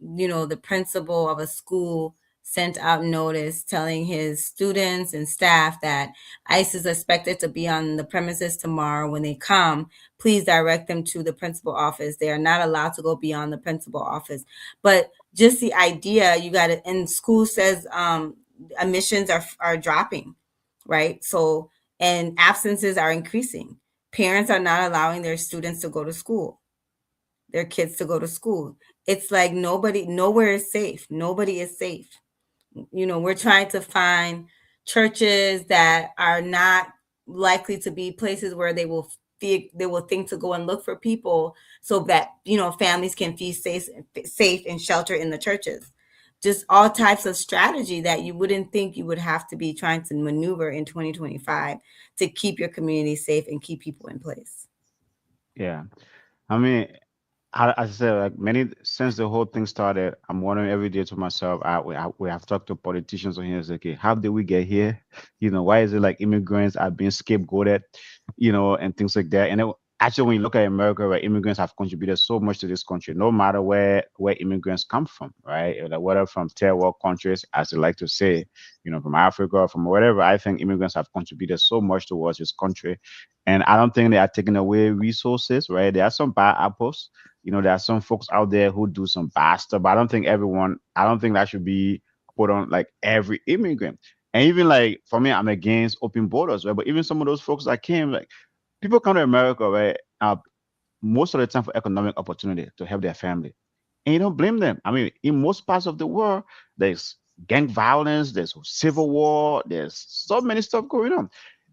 the principal of a school sent out notice telling his students and staff that ICE is expected to be on the premises tomorrow. When they come, please direct them to the principal office. They are not allowed to go beyond the principal office. But just the idea, you got it. And school says admissions are dropping, right? So, and absences are increasing. Parents are not allowing their students to go to school, their kids to go to school. It's like nowhere is safe. Nobody is safe. We're trying to find churches that are not likely to be places where they will think to go and look for people, so that families can feel safe and shelter in the churches. Just all types of strategy that you wouldn't think you would have to be trying to maneuver in 2025 to keep your community safe and keep people in place. yeah. I mean, as I said, like many since the whole thing started, I'm wondering every day to myself. We have talked to politicians on here. It's like, okay, how did we get here? Why is it like immigrants are being scapegoated? And things like that. And actually, when you look at America, where immigrants have contributed so much to this country, no matter where immigrants come from, right? Like whether from third world countries, as they like to say, from Africa, from wherever. I think immigrants have contributed so much towards this country, and I don't think they are taking away resources, right? There are some bad apples. There are some folks out there who do some bad stuff, but I don't think that should be put on like every immigrant. And even like for me, I'm against open borders, right? But even some of those folks that came, like people come to America, right? Most of the time for economic opportunity to help their family. And you don't blame them. I mean, in most parts of the world, there's gang violence, there's civil war, there's so many stuff going on.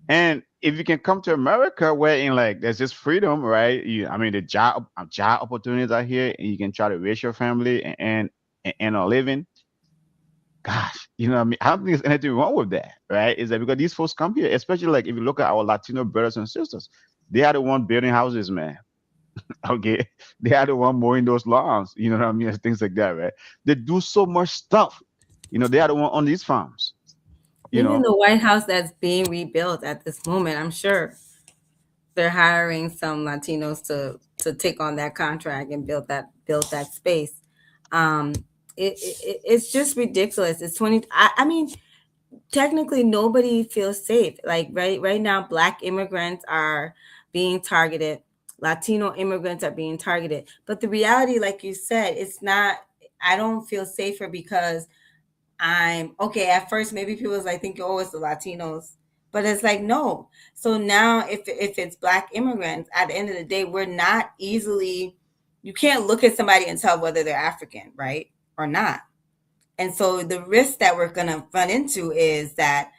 And if you can come to America where in like there's this freedom, right? I mean, the job opportunities are here, and you can try to raise your family and a living. Gosh, what I mean, I don't think there's anything wrong with that, right? Is that because these folks come here, especially like if you look at our Latino brothers and sisters, they are the one building houses, man. Okay, they are the one mowing those lawns. You know what I mean? And things like that, right? They do so much stuff. They are the one on these farms. You Even know, the White House that's being rebuilt at this moment, I'm sure they're hiring some Latinos to take on that contract and build that space. Um, it's just ridiculous. It's 20. I mean, technically, nobody feels safe. Like right now, Black immigrants are being targeted. Latino immigrants are being targeted. But the reality, like you said, it's not. I don't feel safer because I'm okay. At first, maybe people was like think, oh, it's the Latinos, but it's like no. So now, if it's Black immigrants, at the end of the day, we're not easily. You can't look at somebody and tell whether they're African, right, or not. And so the risk that we're going to run into is that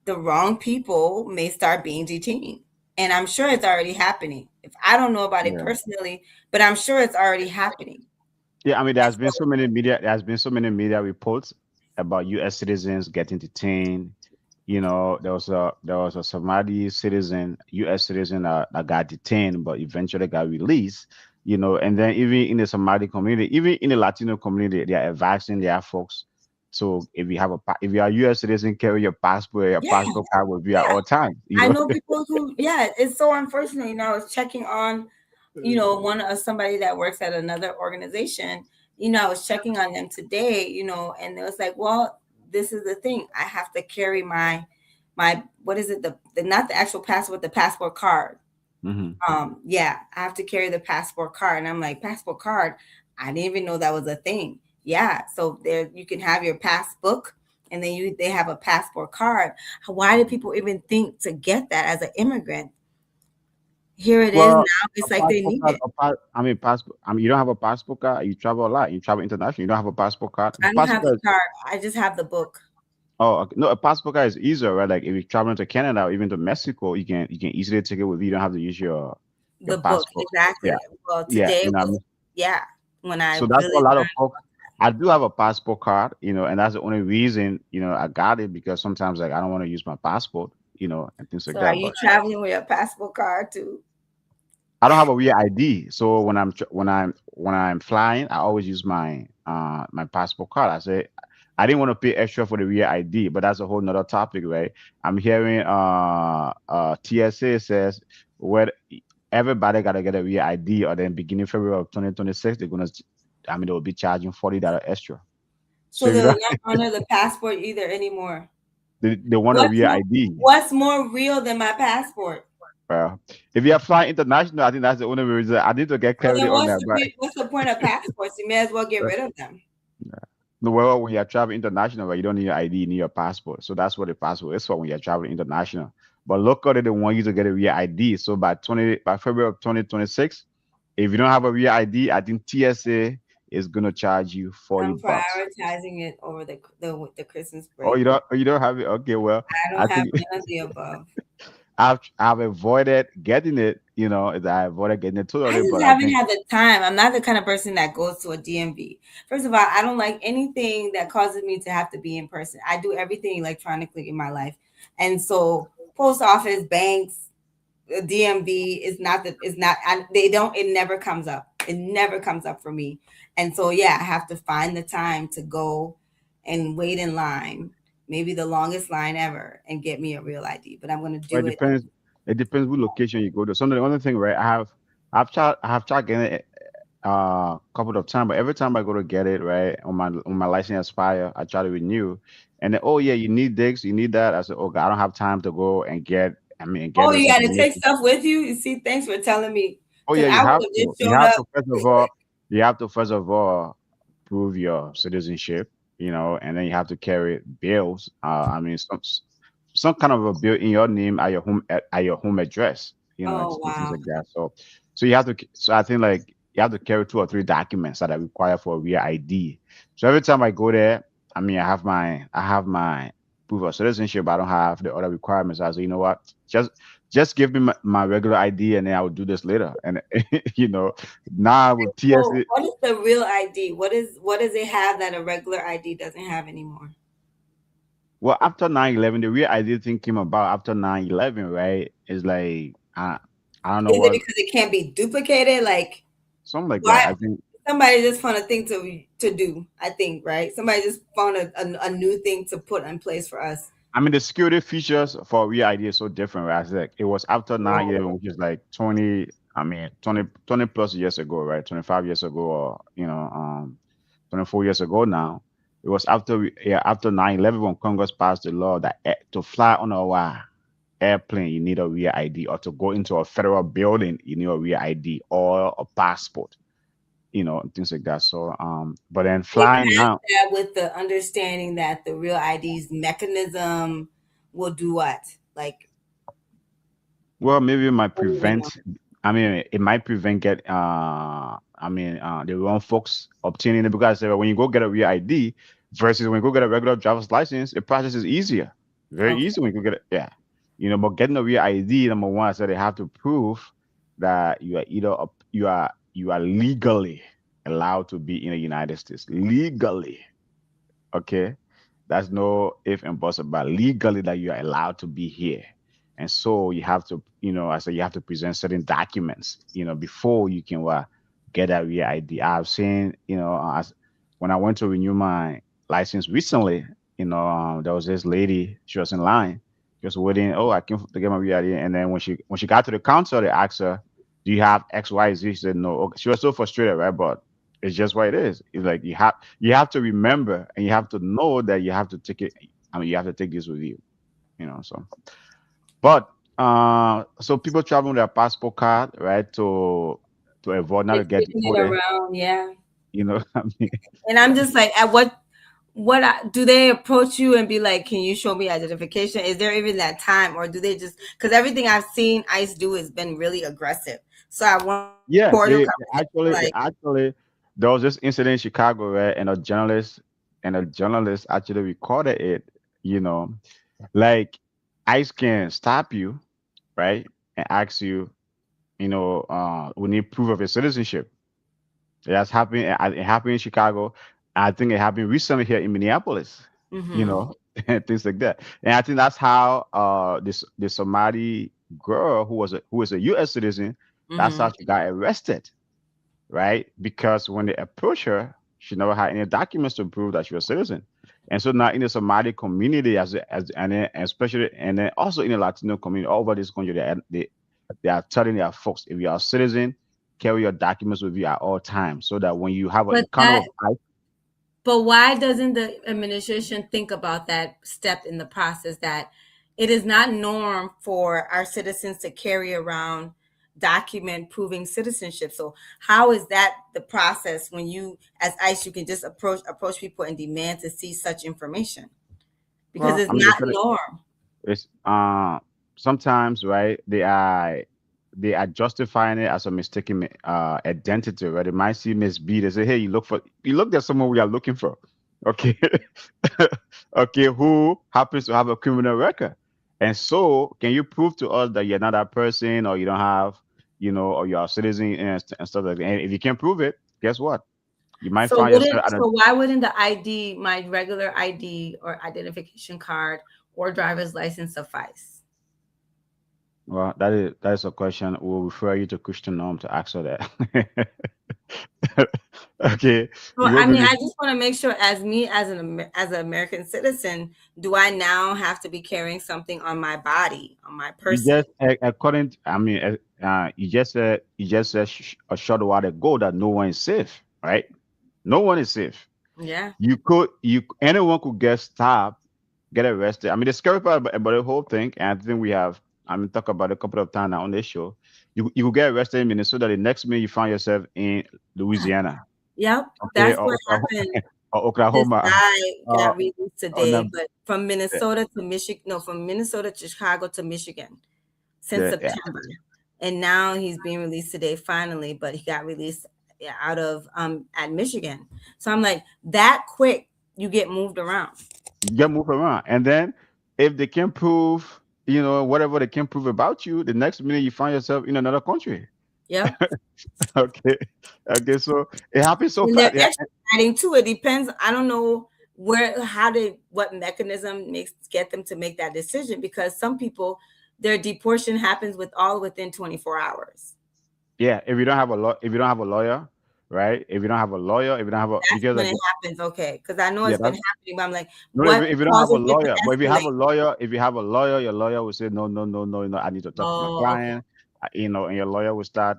the wrong people may start being detained. And I'm sure it's already happening. If I don't know about it Yeah. personally, but I'm sure it's already happening. Yeah, I mean, And so, there has been so many media reports about U.S. citizens getting detained. You know, there was a Somali citizen, U.S. citizen that got detained, but eventually got released. You know, and then even in the Somali community, even in the Latino community, they are advising their folks. So if you are a U.S. citizen, carry your yeah, passport card with you at yeah. all times. You I know. know people who, yeah, it's so unfortunate. I was checking on, one of somebody that works at another organization. I was checking on them today, and it was like, well, this is the thing. I have to carry my what is it? The not the actual passport, the passport card. Hmm. Yeah, I have to carry the passport card. And I'm like, passport card? I didn't even know that was a thing. Yeah. So there you can have your passbook and then they have a passport card. Why do people even think to get that as an immigrant? Here it is Well, now. a It's like they passport need card, it. I mean, passport. I mean, you don't have a passport card. You travel a lot. You travel international. You don't have a passport card. I don't Passport have the card is, card. I just have the book, oh, okay. No, a passport card is easier, right? Like if you're traveling to Canada or even to Mexico, you can easily take it with you. You don't have to use your the book. passport. Yeah, Exactly. Well, yeah. today You know what I was, mean? yeah, when I So that's what really a lot of learned. folks. I do have a passport card, and that's the only reason, I got it because sometimes like I don't want to use my passport, and things like So are that. you But traveling with your passport card too? I don't have a real ID, so when I'm flying, I always use my passport card. I didn't want to pay extra for the real ID, but that's a whole nother topic, right? I'm hearing TSA says where everybody gotta get a real ID, or then beginning February of 2026, they will be charging $40 extra. So So if you they'll don't, not honor the passport either anymore. they want a What's real more ID. what's more real than my passport? If you are flying international, I think that's the only reason I need to get Well, clarity then on that. But what's the point of passports? You may as well get rid of them. no, well, when you're traveling international, right, you don't need your ID, you need your passport. So that's what the passport is for when you're traveling international. But locally, they want you to get a real ID. So by February of 2026, if you don't have a real ID, I think TSA is gonna charge you I'm $40. prioritizing it over the Christmas Oh, break. you don't have it? Okay, well, I I don't have think none of the above. I've avoided getting it. I avoided getting it I totally, just but I haven't think had the time. I'm not the kind of person that goes to a DMV. First of all, I don't like anything that causes me to have to be in person. I do everything electronically in my life. And so post office, banks, DMV is not they don't it never comes up. It never comes up for me. And so yeah, I have to find the time to go and wait in line, maybe the longest line ever, and get me a real ID. But I'm gonna well, do it. it depends what location you go to. Something the other thing, right? I have tried getting it couple of times, but every time I go to get it, right, on my license expire, I try to renew, and then, oh yeah, you need this, you need that. I said, okay, I don't have time to go and get Oh, this you got to take information. stuff with you. You see, thanks for telling me, Oh because yeah, I would have just You showed have up. to prove your citizenship, and then you have to carry bills. I mean, some kind of a bill in your name at your home address, Oh and things wow. like that. So you have to. So I think like you have to carry two or three documents that are required for a real ID. So every time I go there, I mean, I have my proof of citizenship. I don't have the other requirements. I say, you know what, just give me my regular ID, and then I will do this later. And now with So TSA. what is the real ID? What does it have that a regular ID doesn't have anymore? Well, after 9/11, the real idea thing came about after 9/11, right? It's like I don't know Is it what, because it can't be duplicated? Like something like why that. I think. somebody just found a thing to do? I think right. Somebody just found a new thing to put in place for us. I mean, the security features for real ID is so different, right? It's like it was after nine Oh, eleven, which is like 20. I mean, 20 plus years ago, right? 25 years ago, or 24 years ago now. It was after 9/11 when Congress passed the law that to fly on a airplane, you need a real ID, or to go into a federal building, you need a real ID or a passport, and things like that. So, but then they flying passed now, that with the understanding that the real ID's mechanism will do what? Like well, maybe it might I don't even know. prevent. I mean, it might prevent the wrong folks obtaining it because when you go get a real ID, Versus when you go get a regular driver's license, the process is easier, very Okay. easy when you go get it. Yeah, but getting a real ID, number one, so they have to prove that you are either you are legally allowed to be in the United States legally. Okay, that's no if and buts about legally that you are allowed to be here. And so you have to, I said you have to present certain documents, before you can get that real ID. I've seen, as when I went to renew my license recently, there was this lady, she was in line, she was waiting. Oh, I came to get my real ID. And then when she got to the counter, they asked her, "Do you have XYZ?" She said no. Okay. She was so frustrated, right? But it's just what it is. It's like you have to remember and you have to know that you have to take it. I mean, you have to take this with you, So, but so people travel with their passport card, right, to avoid not They're to get keeping it deported. around, yeah. I mean, And I'm just like, at do they approach you and be like, can you show me identification? Is there even that time, or do they just, because everything I've seen ICE do has been really aggressive. So at one yeah, point, they actually there was this incident in Chicago, right, and a journalist actually recorded it. You know, like ICE can stop you, right, and ask you, we need proof of your citizenship. That's happened. It happened in Chicago. I think it happened recently here in Minneapolis. You mm-hmm, know, and things like that. And I think that's how this Somali girl who is a U.S. citizen. That's mm-hmm. how she got arrested, right? Because when they approached her, she never had any documents to prove that she was a citizen. And so now in the Somali community, and especially and then also in the Latino community all over this country, they are telling their folks, if you are a citizen, carry your documents with you at all times, so that when you have an But encounter with ICE, why doesn't the administration think about that step in the process, that it is not norm for our citizens to carry around document proving citizenship? So how is that the process when you, as ICE, you can just approach people and demand to see such information? Because well, it's I mean, they not said norm. it's sometimes, right, they are justifying it as a mistaken identity, right? They might see Miss B, they say, hey, you looked at someone we are looking for. Okay. Okay, who happens to have a criminal record. And so can you prove to us that you're not that person, or you don't have, or you're a citizen, and stuff like that? And if you can't prove it, guess what? You might So find yourself at a why wouldn't the ID, my regular ID or identification card or driver's license suffice? well, that is a question. We'll refer you to Christian Norm to answer that. Okay, Well, because I if mean, I you just want to make sure, as me, as an American citizen, do I now have to be carrying something on my body, on my you person? just according to, I mean, you just said a short while ago that no one is safe, right? No one is safe. Yeah. Anyone could get stopped, get arrested. I mean, the scary part about the whole thing, and I think talk about it a couple of times now on this show. You could get arrested in Minnesota. The next minute you find yourself in Louisiana, Yep. okay, That's or what Oklahoma, happened. or This Oklahoma. guy Uh, got released on today, the, but from Minnesota to Michigan, no, from Minnesota to Chicago to Michigan since yeah. September. And now he's being released today finally, but he got released out of at Michigan. So I'm like, that quick, you get moved around. Get moved around. And then if they can prove, whatever they can prove about you, the next minute you find yourself in another country. Yep. Okay. Okay. So it happens so And they're fast. Yeah. extraditing too. It depends. I don't know what mechanism makes get them to make that decision, because some people, their deportation happens within 24 hours. Yeah. If you don't have a lawyer, right? If you don't have a lawyer, if you don't have a That's because when like it happens. Okay. Because I know yeah, it's been happening, but I'm like, no, if, what if you don't have a causes it to lawyer, but escalate? if you have a lawyer, your lawyer will say, no, no, no, no, I need to talk to my Oh, okay. client, and your lawyer will start,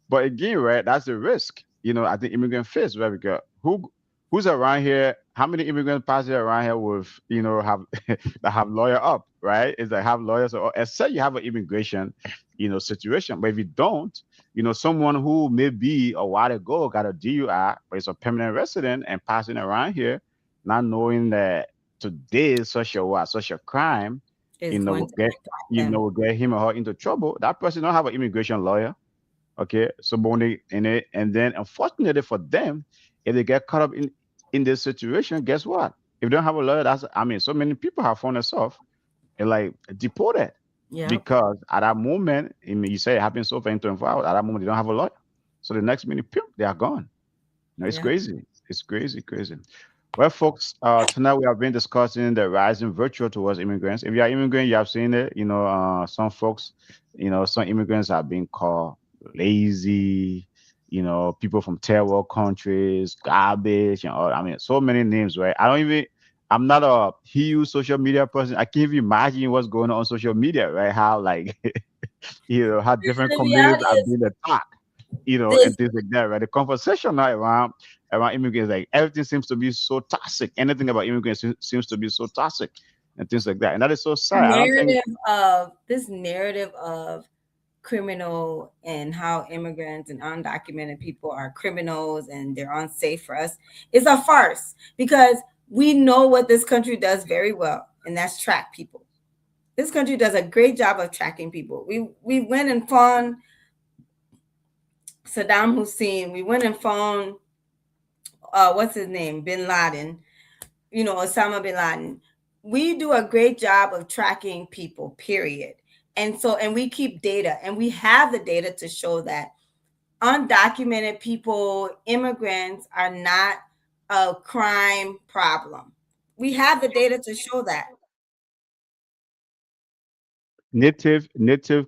but again, right, that's the risk, I think immigrant face, right? Because who's around here? How many immigrant passes around here with, have that have lawyer up, right? Is that have lawyers, or say you have an immigration, situation, but if you don't, someone who maybe a while ago got a DUI, but is a permanent resident and passing around here, not knowing that today is such a crime, Is going will to get impact them. will get him or her into trouble. That person don't have an immigration lawyer. Okay, so but when they and then unfortunately for them, if they get caught up in this situation, guess what? If you don't have a lawyer, that's I mean, so many people have found themselves and like deported Yep. because at that moment, I mean, you say it happens so far in 24 hours. At that moment, they don't have a lawyer, so the next minute, pew, they are gone. No, it's Yep. crazy. It's crazy, crazy. Well, folks, tonight we have been discussing the rising virtue towards immigrants. If you are immigrant, you have seen it. Some folks, some immigrants are being called lazy. People from third world countries, garbage, I mean, so many names, right? I'm not a huge social media person. I can't even imagine what's going on social media, right? How like how different The communities reality are is being attacked, this. and things like that, right? The conversation now around immigrants, like everything seems to be so toxic. Anything about immigrants seems to be so toxic, and things like that. And that is so sad. I don't think Narrative of criminal and how immigrants and undocumented people are criminals and they're unsafe for us is a farce because we know what this country does very well, and that's track people. This country does a great job of tracking people. We went and found Saddam Hussein. We went and found what's his name, Bin Laden. Osama bin Laden. We do a great job of tracking people. Period. And we keep data, and we have the data to show that undocumented people, immigrants, are not a crime problem. We have the data to show that. native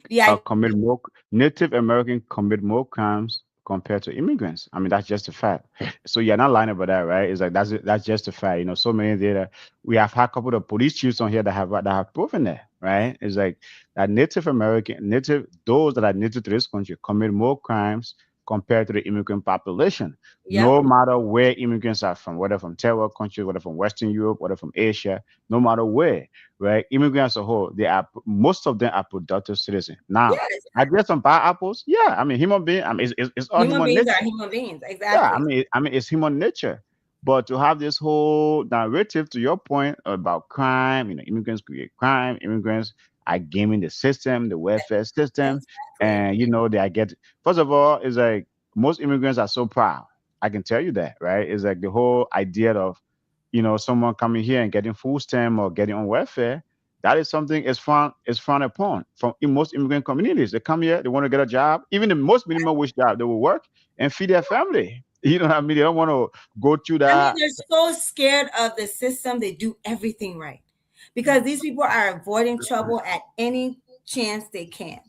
Yeah, commit more Native American commit more crimes compared to immigrants. I mean, that's just a fact. So you're not lying about that, right? It's like that's just a fact. So many data. We have had a couple of police chiefs on here that have proven that, right? It's like that native those that are native to this country commit more crimes compared to the immigrant population. yep. No matter where immigrants are from, whether from third world countries, whether from Western Europe, whether from Asia, no matter where, right? Immigrants as a whole, most of them are productive citizens. Now, Yes. are there some bad apples? Yeah, I mean, human being. I mean, it's all Human human beings are nature. human beings. Yeah, Exactly. it's human nature. But to have this whole narrative, to your point about crime, immigrants create crime. Immigrants are gaming the system, the welfare system, Exactly. and they are get. First of all, it's like most immigrants are so proud. I can tell you that, right? It's like the whole idea of, someone coming here and getting food stamp or getting on welfare. That is something is frowned upon from in most immigrant communities. They come here, they want to get a job, even the most minimum wage job, they will work and feed their family. You know what I mean? They don't want to go through I mean, that. they're so scared of the system, they do everything right because these people are avoiding trouble at any chance they can.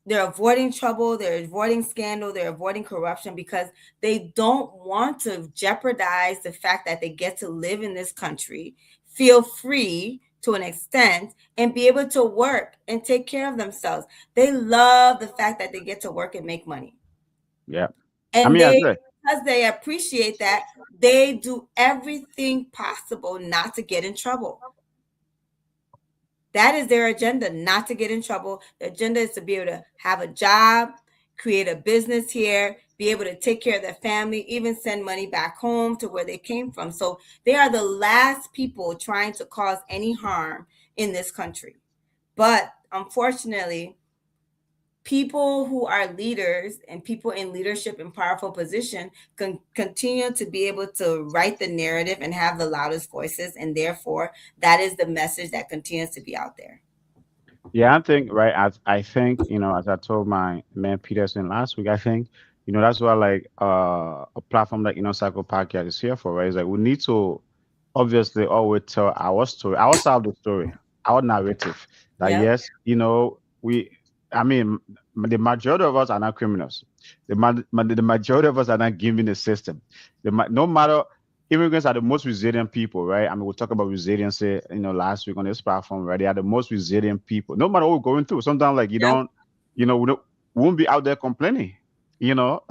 They're avoiding trouble, they're avoiding scandal, they're avoiding corruption because they don't want to jeopardize the fact that they get to live in this country, feel free to an extent, and be able to work and take care of themselves. They love the fact that they get to work and make money. Yeah. I And mean, I they, said, because they appreciate that, they do everything possible not to get in trouble. That is their agenda, not to get in trouble. The agenda is to be able to have a job, create a business here, be able to take care of their family, even send money back home to where they came from. So they are the last people trying to cause any harm in this country. But unfortunately, people who are leaders and people in leadership and powerful position can continue to be able to write the narrative and have the loudest voices, and therefore that is the message that continues to be out there. yeah, I think right. I think as I told my man Peterson last week, I think that's why like a platform like Cycle Podcast is here for. Right? It's like we need to obviously always tell our story, our side of the story, our narrative. That Yep. yes, we. I mean, the majority of us are not criminals. The majority of us are not giving the system. No matter immigrants are the most resilient people, right? I mean, we'll talk about resiliency, last week on this platform, right? They are the most resilient people, no matter what we're going through. Sometimes, like, Yep. we won't be out there complaining, you know,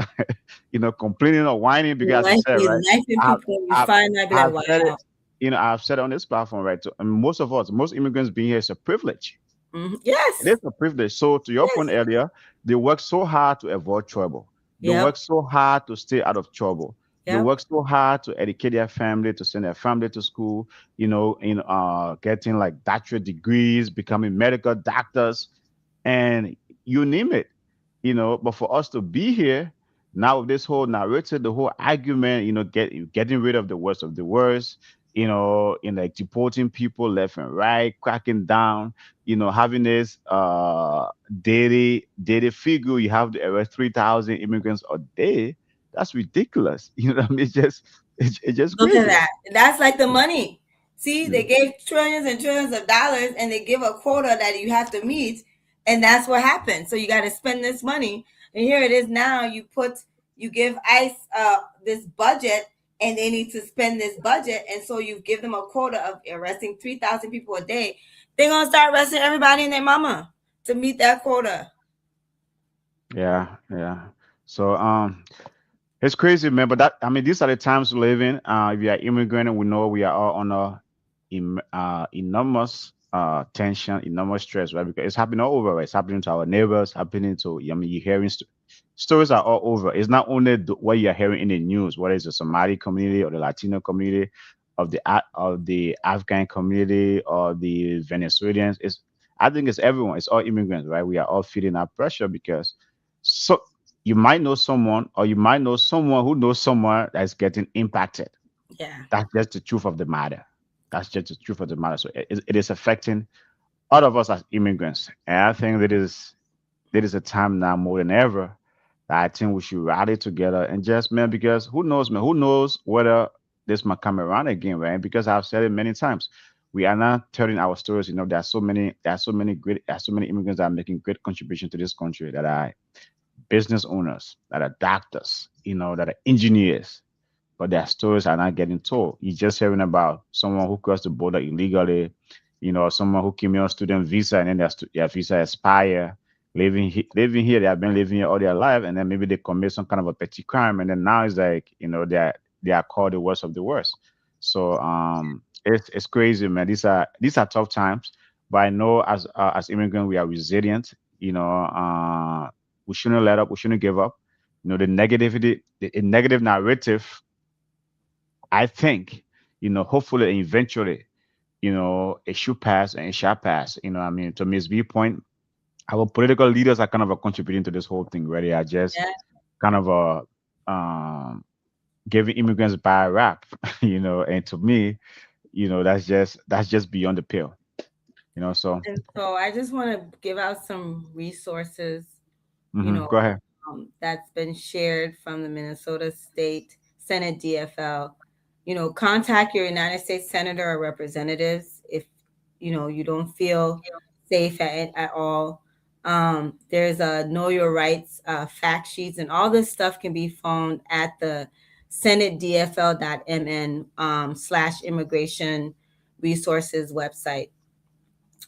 complaining or whining because, as you Life said, be right? life in I, people. You I, find that be like, I've said wow. it, I've said it on this platform, right? So, and most of us, most immigrants being here is a privilege. It Yes. is a privilege. So, to your point Yes. earlier, they work so hard to avoid trouble. They Yep. work so hard to stay out of trouble. They Yep. work so hard to educate their family, to send their family to school, in getting like doctorate degrees, becoming medical doctors, and you name it. But for us to be here, Now with this whole narrative, the whole argument, getting rid of the worst of the worst, in like deporting people left and right, cracking down, having this daily figure, you have to arrest 3,000 immigrants a day. That's ridiculous. You know what I mean? It's just Look at crazy. that. That's like the money. See, they Mhm. gave trillions and trillions of dollars and they give a quota that you have to meet. And that's what happens. So you got to spend this money. And here it is now. You give ICE this budget and they need to spend this budget. And so you give them a quota of arresting 3,000 people a day. They're going to start arresting everybody and their mama to meet that quota. Yeah, yeah. So it's crazy, man. But that, I mean, these are the times we live in. If you are immigrant, we know we are all under enormous tension, enormous stress, right? Because it's happening all over, right? It's happening to our neighbors, happening to, I mean, you're hearing stories are all over. It's not only what you're hearing in the news, whether it's the Somali community or the Latino community, of the Afghan community or the Venezuelans. I think it's everyone. It's all immigrants, right? We are all feeling that pressure because so you might know someone, or you might know someone who knows someone that's getting impacted. Yeah. That's just the truth of the matter. That's just the truth of the matter. So it is affecting all of us as immigrants. And I think that is a time now more than ever that I think we should rally together and just, man, because who knows, man, who knows whether this might come around again, right? Because I've said it many times. We are not telling our stories. There are so many immigrants that are making great contribution to this country, that are business owners, that are doctors, that are engineers, but their stories are not getting told. You're just hearing about someone who crossed the border illegally, someone who came here on student visa and then their visa expire, living here. They have been living here all their life, and then maybe they commit some kind of a petty crime, and then now it's like they are called the worst of the worst. So it's crazy, man. These are tough times, but I know as immigrants we are resilient. We shouldn't let up. We shouldn't give up. The negativity, the negative narrative, I think, hopefully and eventually, it should pass and it shall pass. I mean, to Ms. viewpoint, our political leaders are kind of contributing to this whole thing, where they are just Yeah. kind of giving immigrants bad rap, and to me, that's just beyond the pale, so And so I just want to give out some resources, you know, go ahead. that's been shared from the Minnesota State Senate DFL. Contact your United States Senator or representatives if you don't feel safe at all. There's a Know Your Rights fact sheets, and all this stuff can be found at the senatedfl.mn /immigration resources website.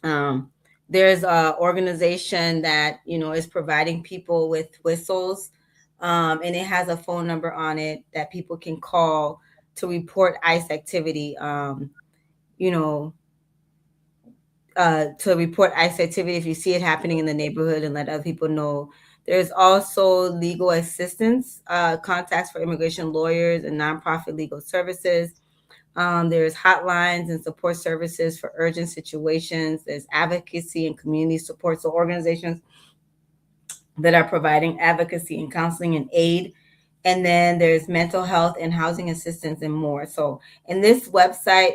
Um, there's a organization that is providing people with whistles, and it has a phone number on it that people can call to report ICE activity. You know, to report ICE activity if you see it happening in the neighborhood and let other people know. There's also legal assistance contacts for immigration lawyers and nonprofit legal services. There's hotlines and support services for urgent situations. There's advocacy and community support. So organizations that are providing advocacy and counseling and aid. And then there's mental health and housing assistance and more. So in this website,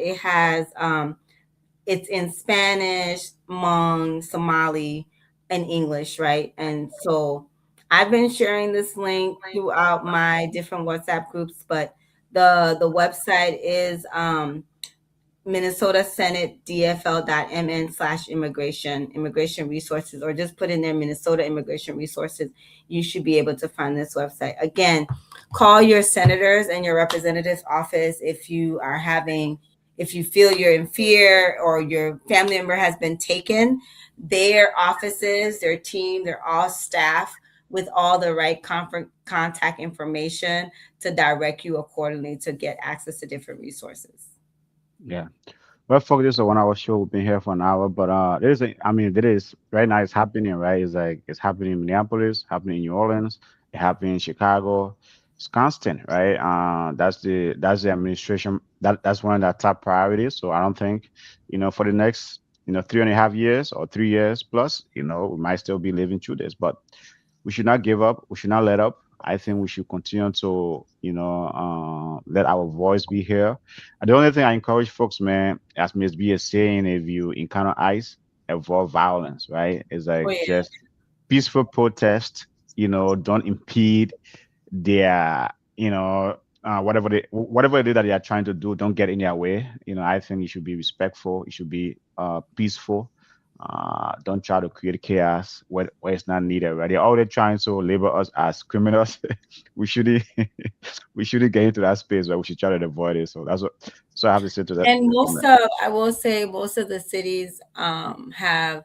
it's in Spanish, Hmong, Somali, and English, right? And so I've been sharing this link throughout my different WhatsApp groups, but the website is Minnesota Senate DFL.mn /immigration resources, or just put in there Minnesota immigration resources. You should be able to find this website. Again, call your senators and your representative's office if you feel you're in fear or your family member has been taken. Their offices, their team, they're all staff with all the right contact information to direct you accordingly to get access to different resources. Yeah. Well, fuck, this is a 1 hour show. We've been here for an hour, but I mean, there is right now. It's happening, right? It's like it's happening in Minneapolis, happening in New Orleans, it happening in Chicago. It's constant, right? That's the administration. That's one of the top priorities. So I don't think, for the next, 3.5 years or 3 years plus, we might still be living through this, but we should not give up. We should not let up. I think we should continue to, let our voice be heard. And the only thing I encourage folks, man, as Miss B is saying, if you encounter ICE, avoid violence, right? It's Oh like yeah. just peaceful protest, don't impede their, whatever it is that they are trying to do, don't get in their way. I think it should be respectful. It should be peaceful. Don't try to create chaos where it's not needed. Right? They're already trying to label us as criminals. we shouldn't we shouldn't get into that space where we should try to avoid it. So that's what. So I have to say to that. And On most that. of, I will say, most of the cities have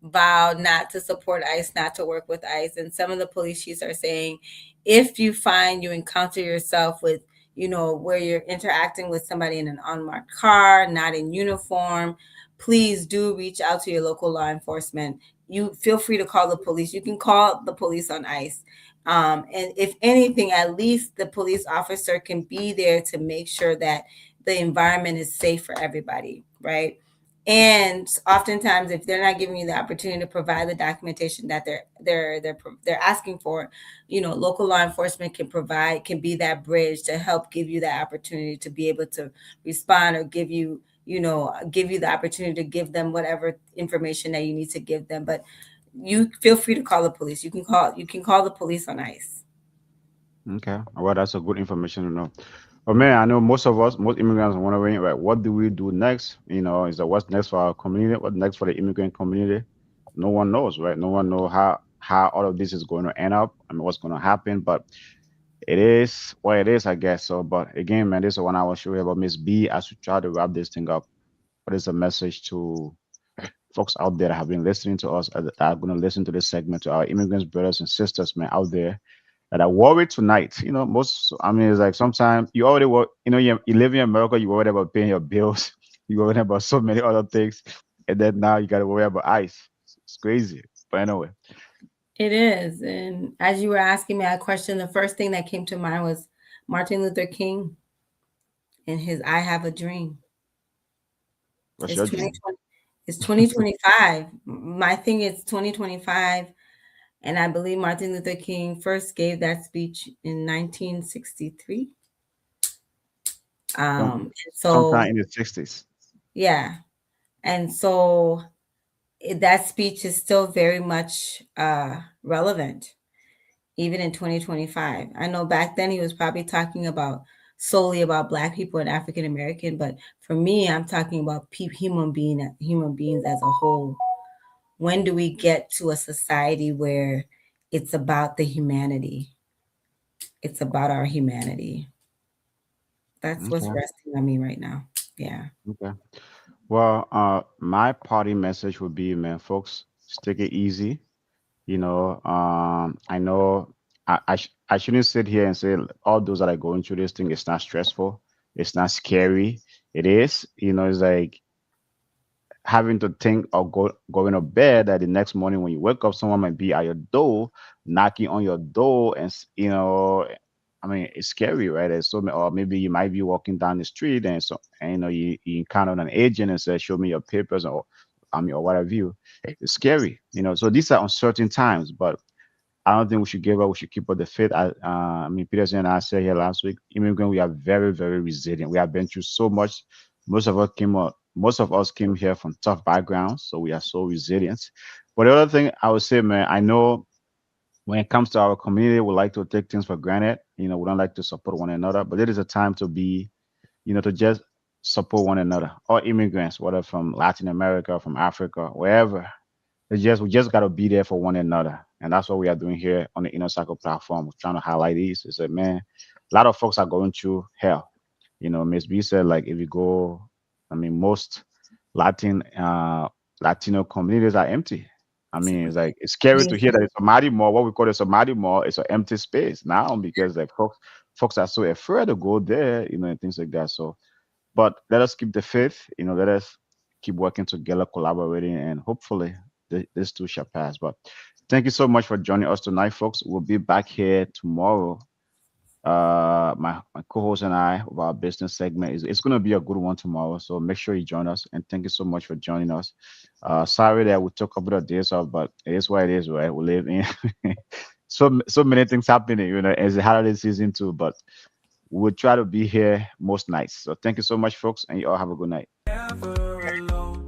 vowed not to support ICE, not to work with ICE. And some of the police chiefs are saying, if you find you encounter yourself with, where you're interacting with somebody in an unmarked car, not in uniform, please do reach out to your local law enforcement. You feel free to call the police. You can call the police on ICE. And if anything, at least the police officer can be there to make sure that the environment is safe for everybody, right? And oftentimes, if they're not giving you the opportunity to provide the documentation that they're asking for, local law enforcement can be that bridge to help give you that opportunity to be able to respond, or give you the opportunity to give them whatever information that you need to give them. But you feel free to call the police. You can call the police on ICE. Okay. Well, that's a good information to know. But man, I know most immigrants are wondering, right, what do we do next? Is that what's next for our community? What's next for the immigrant community? No one knows, right? No one knows how all of this is going to end up. I mean, what's going to happen? But it is what it is, I guess. So, but again, man, this is one I was sure about Miss B. As we try to wrap this thing up, what is a message to folks out there that have been listening to us, that are going to listen to this segment, to our immigrants, brothers and sisters, man, out there that are worried tonight. I mean, it's like sometimes you already work, you live in America, you worried about paying your bills, you worried about so many other things, and then now you got to worry about ICE. It's crazy. But anyway, It is. And as you were asking me that question, the first thing that came to mind was Martin Luther King and his "I Have a Dream." what's It's your dream? 2020. It's 2025. My thing is 2025, and I believe Martin Luther King first gave that speech in 1963. Some, So sometime in the 60s. yeah, and so that speech is still very much relevant even in 2025. I know back then he was probably talking about solely about Black people and African American, but for me, I'm talking about human beings as a whole. When do we get to a society where it's about the humanity? It's about our humanity. That's what's Okay. resting on me right now. Yeah. Okay. Well, my party message would be, man, folks, just take it easy. I know I shouldn't sit here and say all those that are going through this thing, it's not stressful, it's not scary. It is, it's like having to think of going to bed that the next morning when you wake up, someone might be at your door, knocking on your door, and I mean, it's scary, right? There's so many, or maybe you might be walking down the street and you encounter an agent and say, "Show me your papers," or or whatever you. It's scary, So these are uncertain times, but I don't think we should give up. We should keep up the faith. I mean, Peterson and I said here last week, immigrant, we are very, very resilient. We have been through so much. Most of us came here from tough backgrounds, so we are so resilient. But the other thing I would say, man, I know when it comes to our community, we like to take things for granted. We don't like to support one another, but it is a time to be, to just support one another. All immigrants, whether from Latin America, from Africa, wherever, we just gotta be there for one another, and that's what we are doing here on the Inner Cycle platform. We're trying to highlight these. Is that, man, a lot of folks are going through hell. Miss B said, like, if you go, I mean, most Latin Latino communities are empty. I mean, it's like it's scary to hear that it's a Somali Mall. What we call a Somali Mall, it's an empty space now because like folks are so afraid to go there, and things like that. So but let us keep the faith, let us keep working together, collaborating, and hopefully this too shall pass. But thank you so much for joining us tonight, folks. We'll be back here tomorrow. My co-host and I of our business segment it's going to be a good one tomorrow. So make sure you join us, and thank you so much for joining us. Sorry that we took a couple of days off, but it is what it is, right? We live in so many things happening, as the holiday season too. But we'll try to be here most nights. So thank you so much, folks, and you all have a good night. Never alone.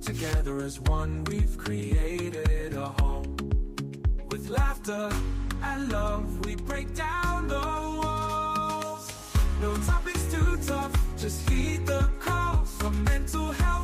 Together as one, we've created a home. With laughter and love, we break down the walls. No topics too tough, just heed the call for mental health.